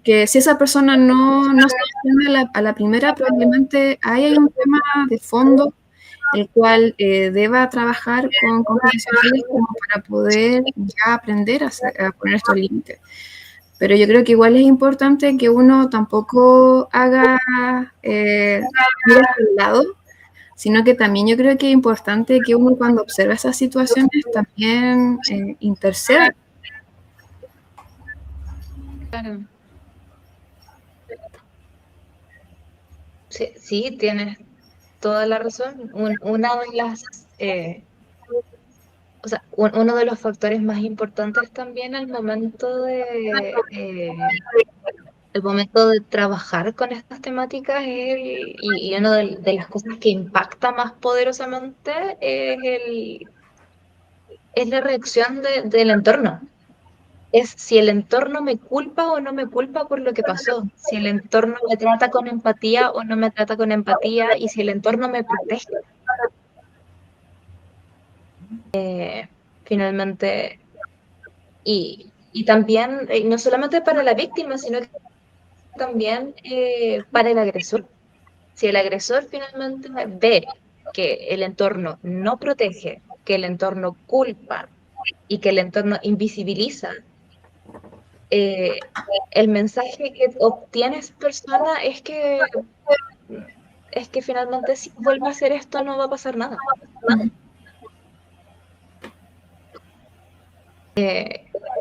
B: que si esa persona no se atiende a la primera, probablemente ahí hay un tema de fondo el cual deba trabajar con profesionales como para poder ya aprender a poner estos límites. Pero yo creo que igual es importante que uno tampoco haga mira hacia el lado, sino que también yo creo que es importante que uno cuando observa esas situaciones también interceda.
C: Claro. Sí, sí, tienes toda la razón. Una de o sea, uno de los factores más importantes también el momento de trabajar con estas temáticas y una de las cosas que impacta más poderosamente es la reacción del entorno. Es si el entorno me culpa o no me culpa por lo que pasó, si el entorno me trata con empatía o no me trata con empatía y si el entorno me protege. Finalmente, y también, no solamente para la víctima, sino que también para el agresor. Si el agresor finalmente ve que el entorno no protege, que el entorno culpa y que el entorno invisibiliza, eh, el mensaje que obtiene esa persona es que finalmente si vuelve a hacer esto no va a pasar nada.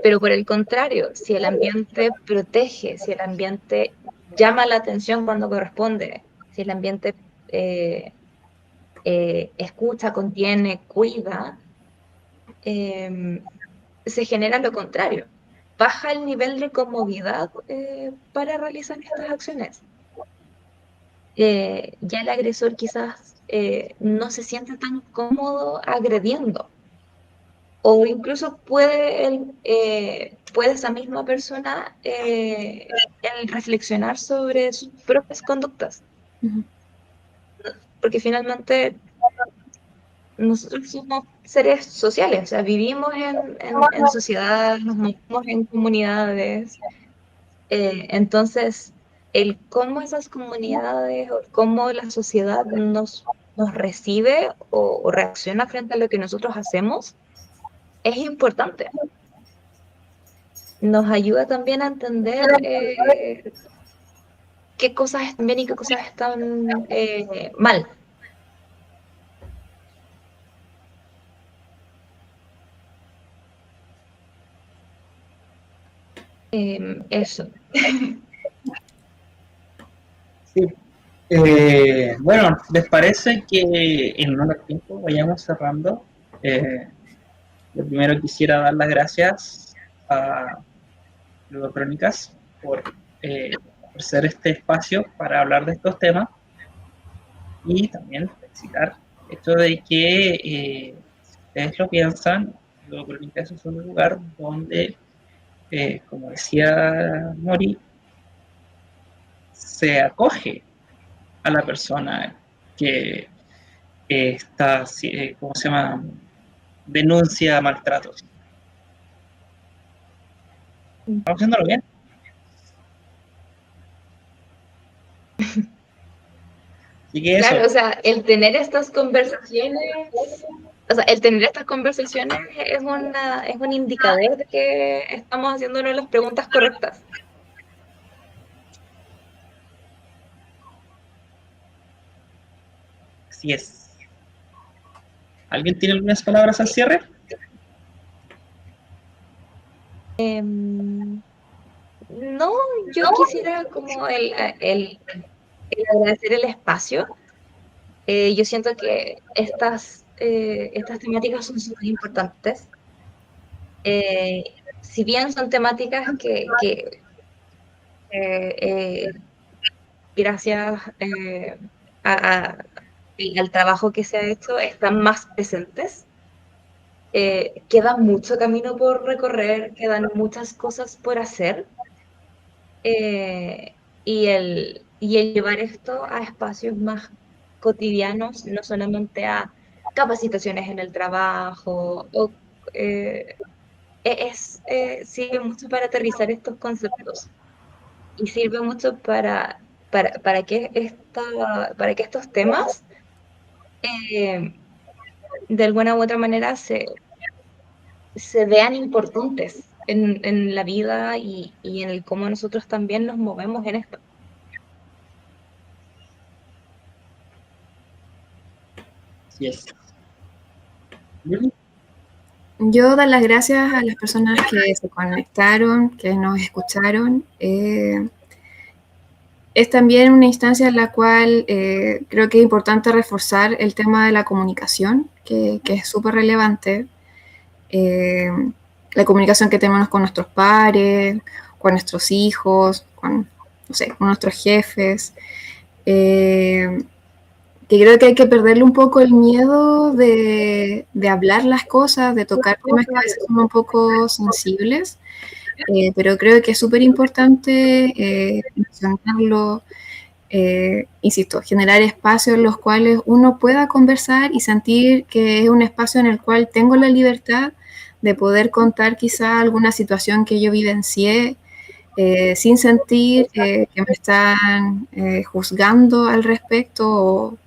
C: Pero por el contrario, si el ambiente protege, si el ambiente llama la atención cuando corresponde, si el ambiente eh, escucha, contiene, cuida, se genera lo contrario. baja el nivel de comodidad para realizar estas acciones. Ya el agresor quizás no se siente tan cómodo agrediendo. O incluso puede esa misma persona el reflexionar sobre sus propias conductas.
B: Ujú.
C: Porque finalmente nosotros somos seres sociales, o sea, vivimos en sociedad, nos movemos en comunidades. Entonces, el cómo esas comunidades o cómo la sociedad nos recibe o reacciona frente a lo que nosotros hacemos es importante. Nos ayuda también a entender qué cosas están bien y qué cosas están mal. Eso.
A: Sí. Bueno, ¿les parece que en honor al tiempo vayamos cerrando? Lo primero quisiera dar las gracias a Ludocrónicas por ser este espacio para hablar de estos temas y también felicitar el hecho de que, si ustedes lo piensan, Ludocrónicas es un lugar donde, como decía Mori, se acoge a la persona que está, ¿cómo se llama? Denuncia maltratos. ¿Estamos haciéndolo bien? Así que
C: Claro, o
A: eso,
C: sea, el tener estas conversaciones, o sea, el tener estas conversaciones es un indicador de que estamos haciéndonos las preguntas correctas.
A: así es. ¿Alguien tiene algunas palabras al cierre?
C: No, yo quisiera como el agradecer el espacio. Yo siento que estas temáticas son súper importantes. Eh, si bien son temáticas que eh, gracias al trabajo que se ha hecho, están más presentes. Queda mucho camino por recorrer, quedan muchas cosas por hacer. Y el llevar esto a espacios más cotidianos, no solamente a capacitaciones en el trabajo, sirve mucho para aterrizar estos conceptos y sirve mucho para que estos temas eh, de alguna u otra manera se vean importantes en la vida y en el cómo nosotros también nos movemos en esto.
A: Así es. Yuri,
B: Yo dar las gracias a las personas que se conectaron, que nos escucharon. Es también una instancia en la cual creo que es importante reforzar el tema de la comunicación, que es súper relevante. Eh, la comunicación que tenemos con nuestros pares, con nuestros hijos, con, no sé, con nuestros jefes. Que creo que hay que perderle un poco el miedo de hablar las cosas, de tocar temas que a veces son un poco sensibles, pero creo que es súper importante mencionarlo, insisto, generar espacios en los cuales uno pueda conversar y sentir que es un espacio en el cual tengo la libertad de poder contar quizá alguna situación que yo vivencié, sin sentir que me están juzgando al respecto o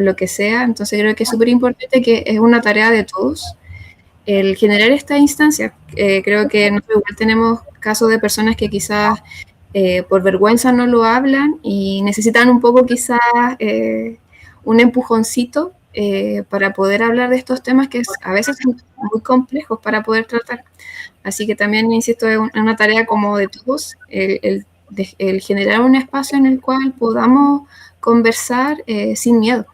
B: lo que sea. Entonces creo que es súper importante, que es una tarea de todos el generar esta instancia. Creo que nosotros igual tenemos casos de personas que quizás por vergüenza no lo hablan y necesitan un poco quizás un empujoncito para poder hablar de estos temas que a veces son muy complejos para poder tratar. Así que también, insisto, es una tarea como de todos, el generar un espacio en el cual podamos conversar sin miedo.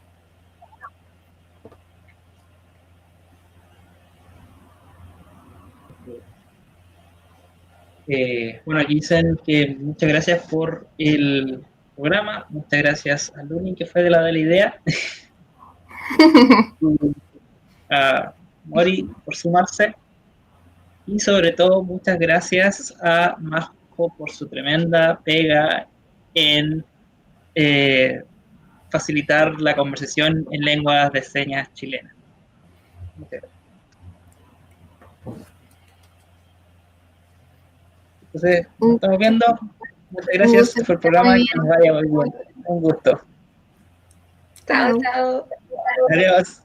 A: Bueno, aquí dicen que muchas gracias por el programa, muchas gracias a Luni, que fue de la idea, a Mori por sumarse, y sobre todo muchas gracias a Majo por su tremenda pega en facilitar la conversación en lenguas de señas chilenas. Muchas gracias. Entonces, nos estamos viendo. Muchas gracias. Este fue el programa. Que nos vaya muy bien. Un gusto.
C: Chao,
B: Chao.
C: chao.
A: Adiós.